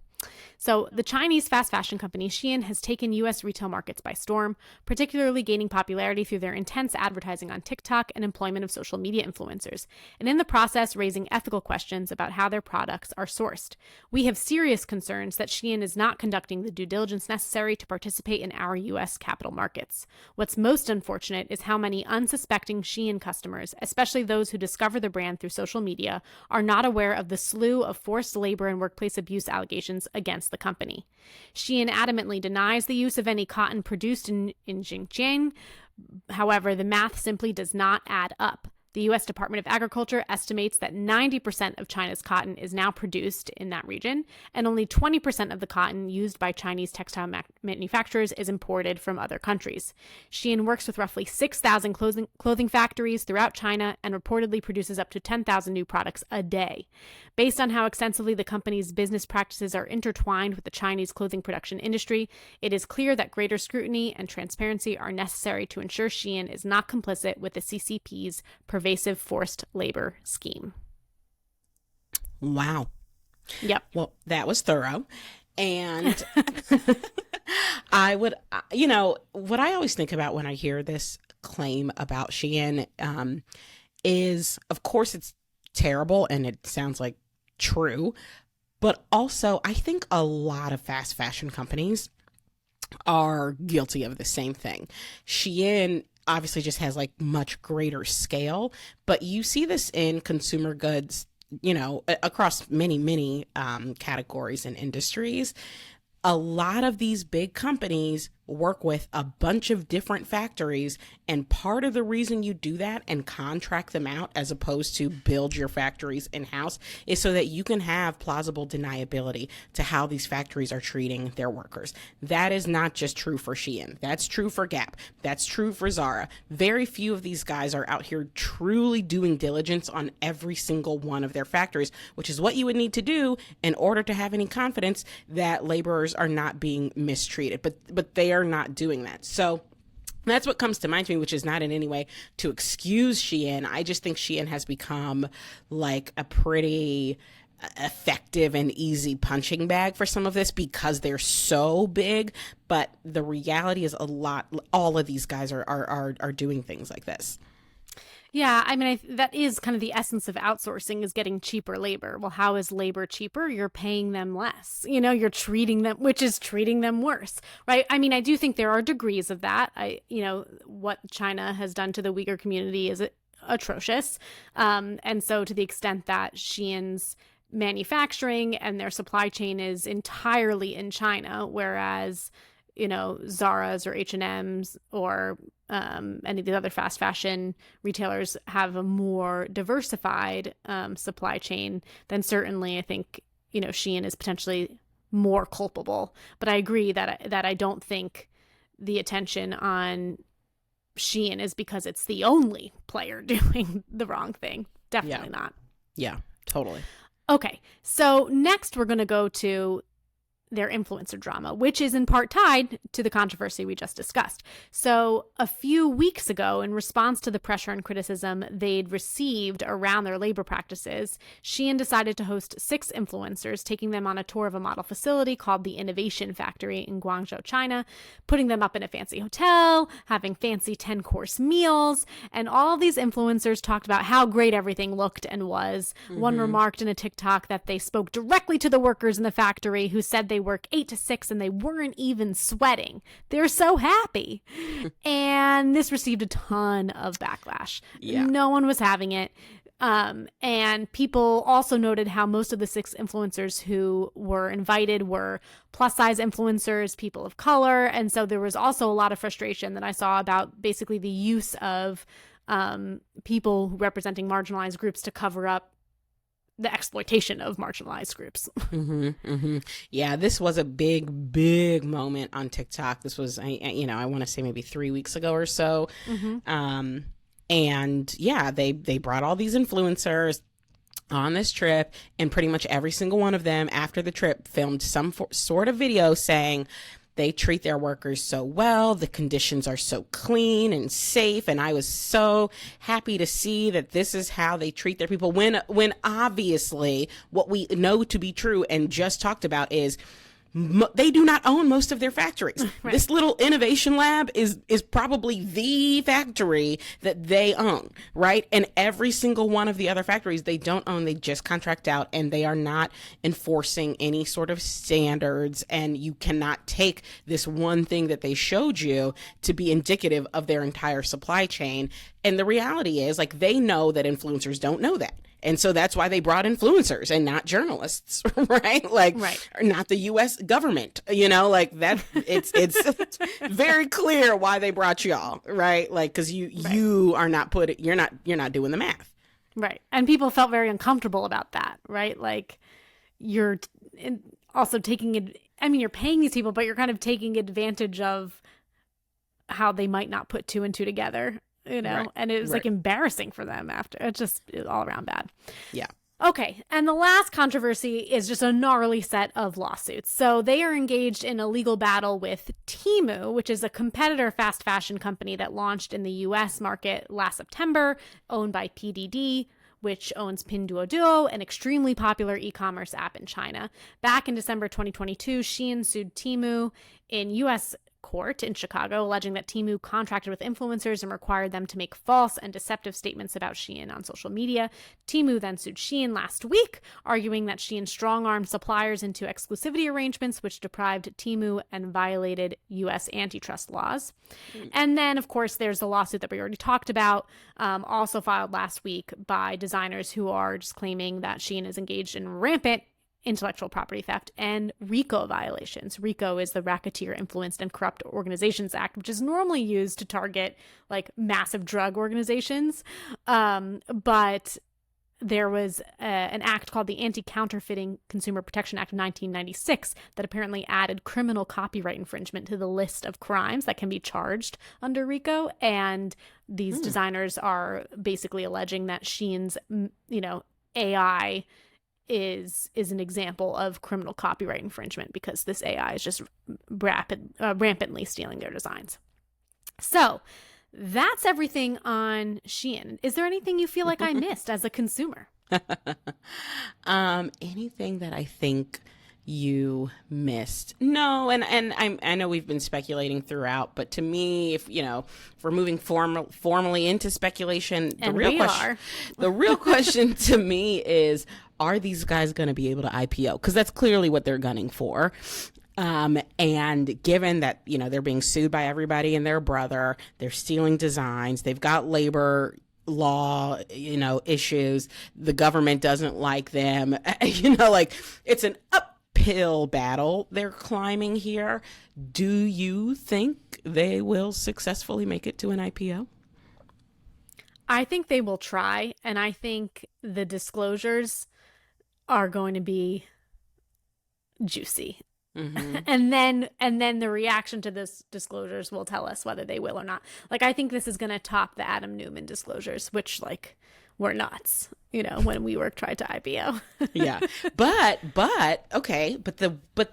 So, the Chinese fast fashion company Shein has taken U.S. retail markets by storm, particularly gaining popularity through their intense advertising on TikTok and employment of social media influencers, and in the process raising ethical questions about how their products are sourced. We have serious concerns that Shein is not conducting the due diligence necessary to participate in our U.S. capital markets. What's most unfortunate is how many unsuspecting Shein customers, especially those who discover the brand through social media, are not aware of the slew of forced labor and workplace abuse allegations against the company. Shein adamantly denies the use of any cotton produced in Xinjiang. However, the math simply does not add up. The U.S. Department of Agriculture estimates that 90% of China's cotton is now produced in that region, and only 20% of the cotton used by Chinese textile manufacturers is imported from other countries. Shein works with roughly 6,000 clothing factories throughout China and reportedly produces up to 10,000 new products a day. Based on how extensively the company's business practices are intertwined with the Chinese clothing production industry, it is clear that greater scrutiny and transparency are necessary to ensure Shein is not complicit with the CCP's pervasive forced labor scheme. Wow. Yep. Well, that was thorough. And I would, what I always think about when I hear this claim about Shein is, of course, it's terrible and it sounds like true, but also I think a lot of fast fashion companies are guilty of the same thing. Shein obviously just has like much greater scale, but you see this in consumer goods, across many categories and industries. A lot of these big companies work with a bunch of different factories, and part of the reason you do that and contract them out as opposed to build your factories in-house is so that you can have plausible deniability to how these factories are treating their workers. That is not just true for Shein. That's true for Gap. That's true for Zara. Very few of these guys are out here truly doing diligence on every single one of their factories, which is what you would need to do in order to have any confidence that laborers are not being mistreated. But they are not doing that. So that's what comes to mind to me, which is not in any way to excuse Shein. I just think Shein has become like a pretty effective and easy punching bag for some of this because they're so big. But the reality is all of these guys are doing things like this. Yeah, I mean, that is kind of the essence of outsourcing, is getting cheaper labor. Well, how is labor cheaper? You're paying them less. You're treating them, which is treating them worse, right? I mean, I do think there are degrees of that. What China has done to the Uyghur community is atrocious. And so to the extent that Shein's manufacturing and their supply chain is entirely in China, whereas Zara's or H&M's or any of the other fast fashion retailers have a more diversified supply chain, then certainly I think Shein is potentially more culpable. But I agree that I don't think the attention on Shein is because it's the only player doing the wrong thing. Definitely not. Yeah, totally. Okay, so next we're going to go to their influencer drama, which is in part tied to the controversy we just discussed. So a few weeks ago, in response to the pressure and criticism they'd received around their labor practices, Shein decided to host 6 influencers, taking them on a tour of a model facility called the Innovation Factory in Guangzhou, China, putting them up in a fancy hotel, having fancy 10-course meals, and all these influencers talked about how great everything looked and was. Mm-hmm. One remarked in a TikTok that they spoke directly to the workers in the factory who said they work 8 to 6 and they weren't even sweating. They're so happy. And this received a ton of backlash. Yeah. No one was having it. And people also noted how most of the 6 influencers who were invited were plus size influencers, people of color. And so there was also a lot of frustration that I saw about basically the use of people representing marginalized groups to cover up the exploitation of marginalized groups. Yeah, this was a big moment on TikTok. This was, I want to say maybe 3 weeks ago or so. And yeah, they brought all these influencers on this trip, and pretty much every single one of them after the trip filmed some sort of video saying, they treat their workers so well. The conditions are so clean and safe. And I was so happy to see that this is how they treat their people when obviously what we know to be true and just talked about is they do not own most of their factories. Right. This little innovation lab is probably the factory that they own, right? And every single one of the other factories they don't own, they just contract out, and they are not enforcing any sort of standards. And you cannot take this one thing that they showed you to be indicative of their entire supply chain. And the reality is, like, they know that influencers don't know that. And so that's why they brought influencers and not journalists, right? Like, right. Or not the U.S. government, like that. It's very clear why they brought y'all, right? Like, because you are not you're not doing the math, right? And people felt very uncomfortable about that, right? Like, you're also taking it. I mean, you're paying these people, but you're kind of taking advantage of how they might not put two and two together. Right. And it was like embarrassing for them after. It was all around bad. Yeah. Okay. And the last controversy is just a gnarly set of lawsuits. So they are engaged in a legal battle with Temu, which is a competitor fast fashion company that launched in the US market last September, owned by PDD, which owns Pinduoduo, an extremely popular e-commerce app in China. Back in December 2022, Shein sued Temu in US court in Chicago, alleging that Temu contracted with influencers and required them to make false and deceptive statements about Shein on social media. Temu then sued Shein last week, arguing that Shein strong-armed suppliers into exclusivity arrangements, which deprived Temu and violated U.S. antitrust laws. And then, of course, there's the lawsuit that we already talked about, also filed last week by designers who are just claiming that Shein is engaged in rampant intellectual property theft and RICO violations. RICO is the Racketeer Influenced and Corrupt Organizations Act, which is normally used to target like massive drug organizations. But there was an act called the Anti-Counterfeiting Consumer Protection Act of 1996 that apparently added criminal copyright infringement to the list of crimes that can be charged under RICO. And these designers are basically alleging that Shein's, AI is an example of criminal copyright infringement because this AI is just rampantly stealing their designs. So that's everything on Shein. Is there anything you feel like I missed as a consumer? Anything that I think you missed? No, and I know we've been speculating throughout, but to me, if we're moving formally into speculation, the real question to me is, are these guys going to be able to IPO? Because that's clearly what they're gunning for. And given that, they're being sued by everybody and their brother, they're stealing designs, they've got labor law, issues, the government doesn't like them, it's an uphill battle they're climbing here. Do you think they will successfully make it to an IPO? I think they will try, and I think the disclosures are going to be juicy. Mm-hmm. and then the reaction to those disclosures will tell us whether they will or not. Like, I think this is going to top the Adam Newman disclosures, which were nuts, when WeWork tried to IPO. Yeah. But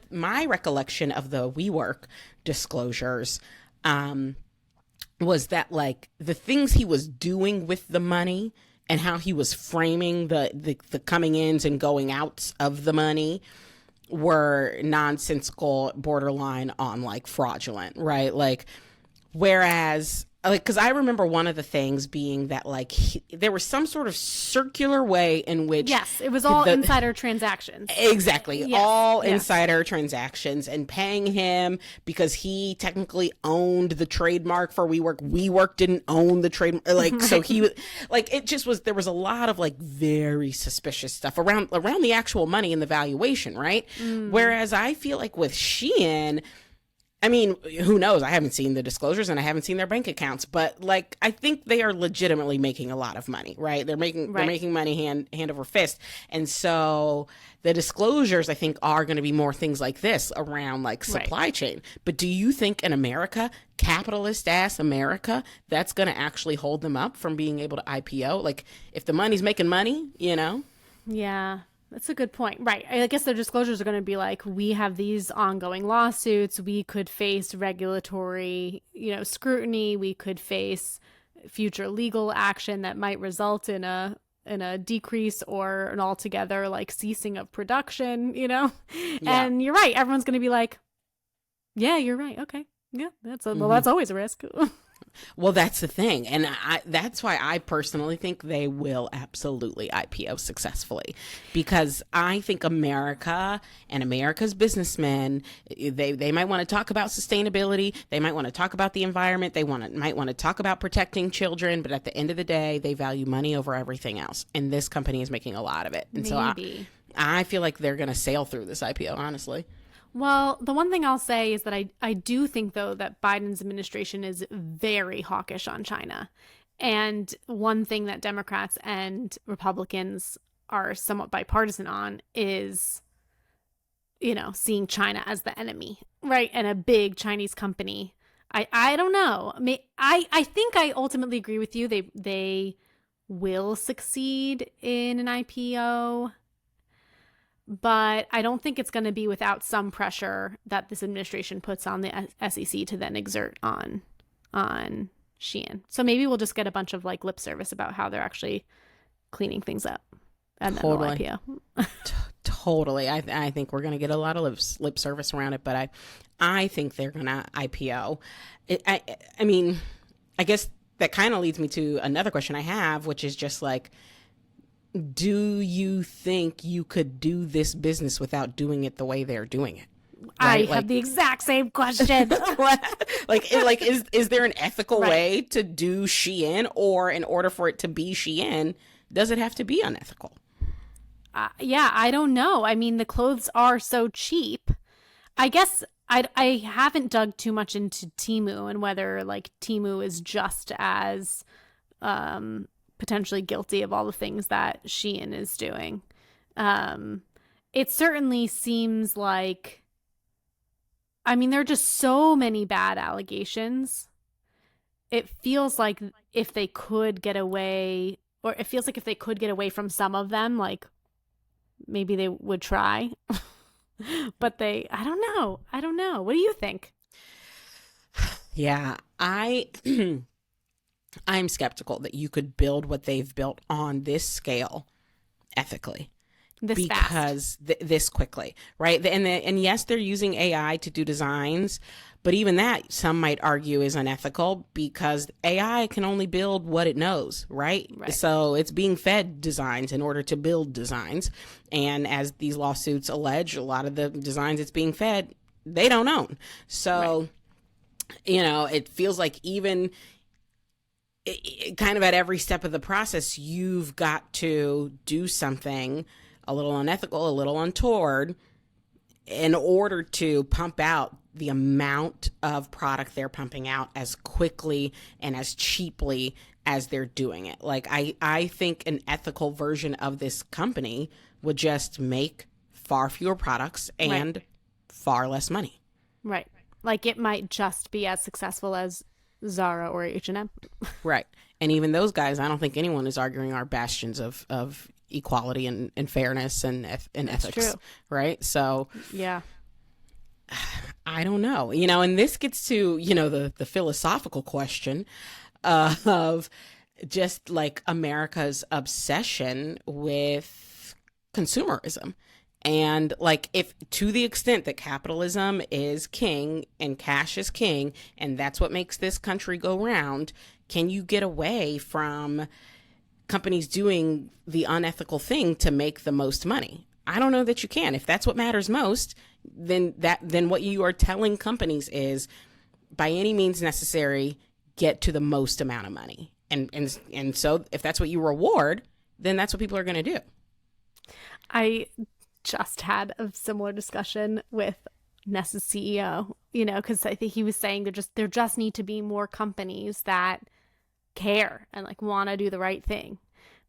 my recollection of the WeWork disclosures, was that the things he was doing with the money and how he was framing the coming ins and going outs of the money were nonsensical, borderline on fraudulent, right? Whereas because I remember one of the things being that there was some sort of circular way in which it was all insider transactions. Exactly. Yes. All insider transactions, and paying him because he technically owned the trademark for WeWork. WeWork didn't own the trademark. So he was it just was, there was a lot of very suspicious stuff around the actual money and the valuation, right? Whereas I feel with Shein, I mean, who knows? I haven't seen the disclosures and I haven't seen their bank accounts, but I think they are legitimately making a lot of money, right? They're making money hand over fist. And so the disclosures, I think, are going to be more things like this around supply chain. But do you think in America, capitalist ass America, that's going to actually hold them up from being able to IPO? If the money's making money, Yeah. That's a good point. Right. I guess their disclosures are going to be like, we have these ongoing lawsuits. We could face regulatory, scrutiny. We could face future legal action that might result in a decrease or an altogether like ceasing of production, Yeah. And you're right. Everyone's going to be like, yeah, you're right. Okay. Yeah, that's always a risk. Well, that's the thing. And that's why I personally think they will absolutely IPO successfully, because I think America and America's businessmen, they might want to talk about sustainability. They might want to talk about the environment. They might want to talk about protecting children. But at the end of the day, they value money over everything else. And this company is making a lot of it. And Maybe. so I feel like they're going to sail through this IPO, honestly. Well, the one thing I'll say is that I do think, though, that Biden's administration is very hawkish on China. And one thing that Democrats and Republicans are somewhat bipartisan on is, seeing China as the enemy, right? And a big Chinese company. I don't know. I think I ultimately agree with you. They will succeed in an IPO. But I don't think it's going to be without some pressure that this administration puts on the SEC to then exert on Shein. So maybe we'll just get a bunch of like lip service about how they're actually cleaning things up, and then Totally. they'll IPO. Totally. I think we're going to get a lot of lip service around it, but I think they're going to IPO. I mean, I guess that kind of leads me to another question I have, which is just like, do you think you could do this business without doing it the way they're doing it? Right? I have the exact same question. Is there an ethical way to do Shein, or in order for it to be Shein, does it have to be unethical? Yeah, I don't know. I mean, the clothes are so cheap. I guess I haven't dug too much into Temu and whether like Temu is just as potentially guilty of all the things that Shein is doing. It certainly seems like, I mean, there are just so many bad allegations. It feels like if they could get away, or it feels like if they could get away from some of them, like maybe they would try. But I don't know. What do you think? Yeah, I'm skeptical that you could build what they've built on this scale ethically. This quickly, right? And yes, they're using AI to do designs, but even that, some might argue, is unethical because AI can only build what it knows, right? So it's being fed designs in order to build designs. And as these lawsuits allege, a lot of the designs it's being fed, they don't own. So, it feels like even kind of at every step of the process, you've got to do something a little unethical, a little untoward, in order to pump out the amount of product they're pumping out as quickly and as cheaply as they're doing it. Like, I think an ethical version of this company would just make far fewer products and far less money. Right. Like, it might just be as successful as Zara or H&M. Right. And even those guys, I don't think anyone is arguing, are bastions of equality and fairness and ethics. True. Right. So yeah, I don't know, and this gets to, the philosophical question of just like America's obsession with consumerism. And like, if to the extent that capitalism is king and cash is king, and that's what makes this country go round, can you get away from companies doing the unethical thing to make the most money? I don't know that you can. If that's what matters most, then what you are telling companies is, by any means necessary, get to the most amount of money. And so if that's what you reward, then that's what people are going to do. I just had a similar discussion with Ness's CEO, because I think he was saying there just need to be more companies that care and like want to do the right thing.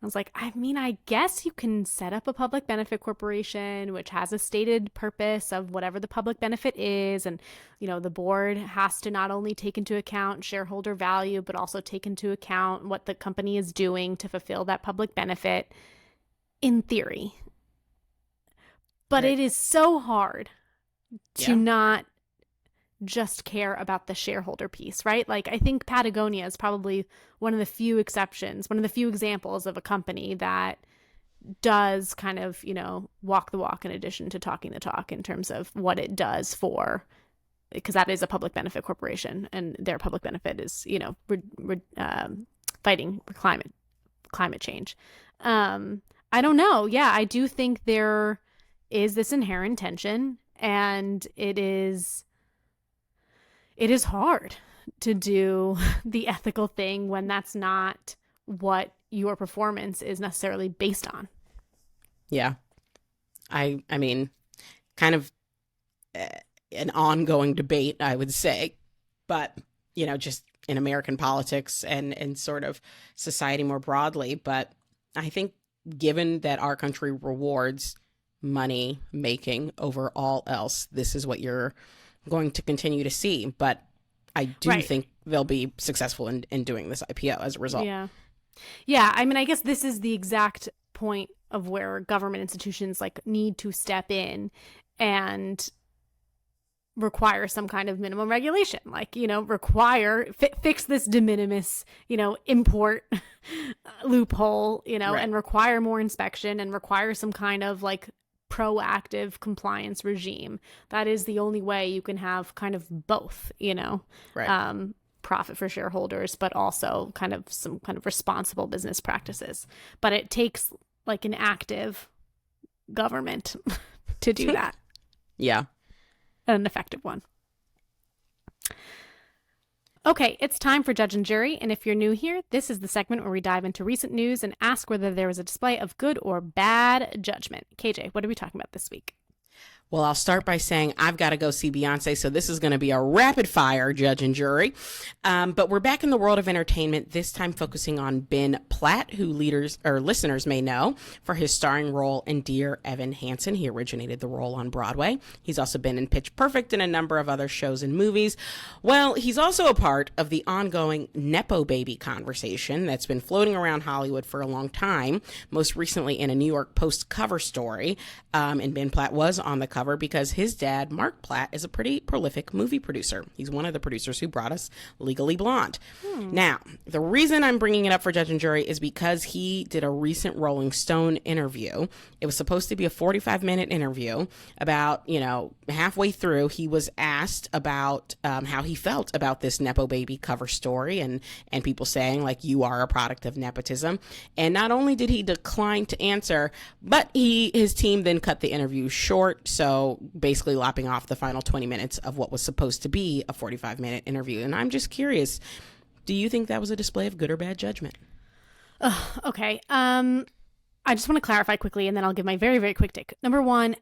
I was like, I mean, I guess you can set up a public benefit corporation, which has a stated purpose of whatever the public benefit is. And, the board has to not only take into account shareholder value, but also take into account what the company is doing to fulfill that public benefit, in theory. But Right. it is so hard to Yeah. not just care about the shareholder piece, right? Like, I think Patagonia is probably one of the few exceptions, one of the few examples of a company that does kind of, walk the walk in addition to talking the talk in terms of what it does for, because that is a public benefit corporation, and their public benefit is, fighting climate change. I don't know. Yeah, I do think there is this inherent tension, and it is hard to do the ethical thing when that's not what your performance is necessarily based on. Yeah. I mean, kind of an ongoing debate, I would say, but just in American politics and sort of society more broadly. But I think given that our country rewards money making over all else, this is what you're going to continue to see. But I do think they'll be successful in doing this IPO as a result. Yeah. Yeah. I mean, I guess this is the exact point of where government institutions need to step in and require some kind of minimum regulation, fix this de minimis, import loophole, right. And require more inspection and require some kind of proactive compliance regime. That is the only way you can have kind of both, right. Profit for shareholders, but also kind of some kind of responsible business practices. But it takes an active government to do that. Yeah. An effective one. Okay, it's time for Judge and Jury, and if you're new here, this is the segment where we dive into recent news and ask whether there was a display of good or bad judgment. KJ, what are we talking about this week? Well, I'll start by saying I've got to go see Beyonce, so this is going to be a rapid fire Judge and Jury. But we're back in the world of entertainment, this time focusing on Ben Platt, who listeners may know for his starring role in Dear Evan Hansen. He originated the role on Broadway. He's also been in Pitch Perfect and a number of other shows and movies. Well, he's also a part of the ongoing Nepo baby conversation that's been floating around Hollywood for a long time, most recently in a New York Post cover story. And Ben Platt was on the cover because his dad, Mark Platt, is a pretty prolific movie producer. He's one of the producers who brought us Legally Blonde. Now, the reason I'm bringing it up for Judge and Jury is because he did a recent Rolling Stone interview. It was supposed to be a 45-minute interview. About, halfway through, he was asked about how he felt about this Nepo baby cover story and people saying, you are a product of nepotism. And not only did he decline to answer, but his team then cut the interview short, so basically lopping off the final 20 minutes of what was supposed to be a 45-minute interview. And I'm just curious, do you think that was a display of good or bad judgment? Okay. I just want to clarify quickly, and then I'll give my very, very quick take. Number one,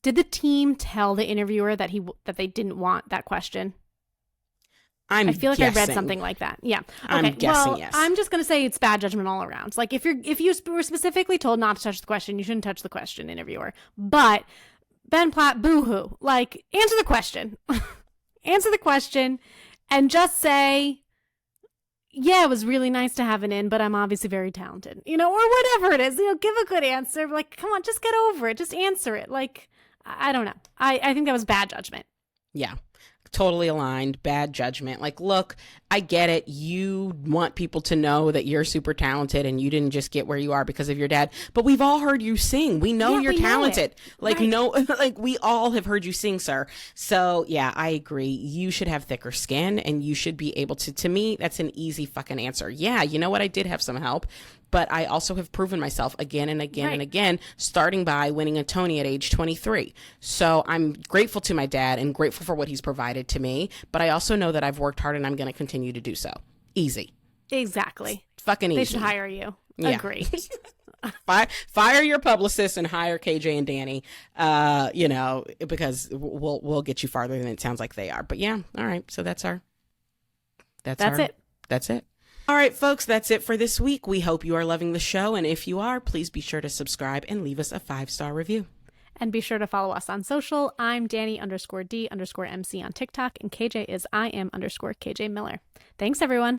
did the team tell the interviewer that they didn't want that question? I feel like guessing. I read something like that. Yeah. Okay. I'm guessing, well, yes. I'm just going to say it's bad judgment all around. If you were specifically told not to touch the question, you shouldn't touch the question, interviewer. But Ben Platt, boo-hoo. Answer the question. Answer the question and just say, yeah, it was really nice to have it in, but I'm obviously very talented, or whatever it is, give a good answer. Come on, just get over it. Just answer it. I don't know. I think that was bad judgment. Yeah. Totally aligned. Bad judgment. Look, I get it. You want people to know that you're super talented and you didn't just get where you are because of your dad. But we've all heard you sing. We know you're talented. We all have heard you sing, sir. So yeah, I agree. You should have thicker skin and you should be able to me, that's an easy fucking answer. Yeah, you know what? I did have some help. But I also have proven myself again and again and again, starting by winning a Tony at age 23. So I'm grateful to my dad and grateful for what he's provided to me. But I also know that I've worked hard and I'm going to continue to do so. Easy. Exactly. Fucking easy. They should hire you. Yeah. Agree. Fire your publicist and hire KJ and Dani, because we'll get you farther than it sounds like they are. But yeah, all right. So that's it. That's it. All right, folks, that's it for this week. We hope you are loving the show. And if you are, please be sure to subscribe and leave us a 5-star review. And be sure to follow us on social. I'm Dani_D_MC on TikTok. And KJ is I am _KJ Miller. Thanks, everyone.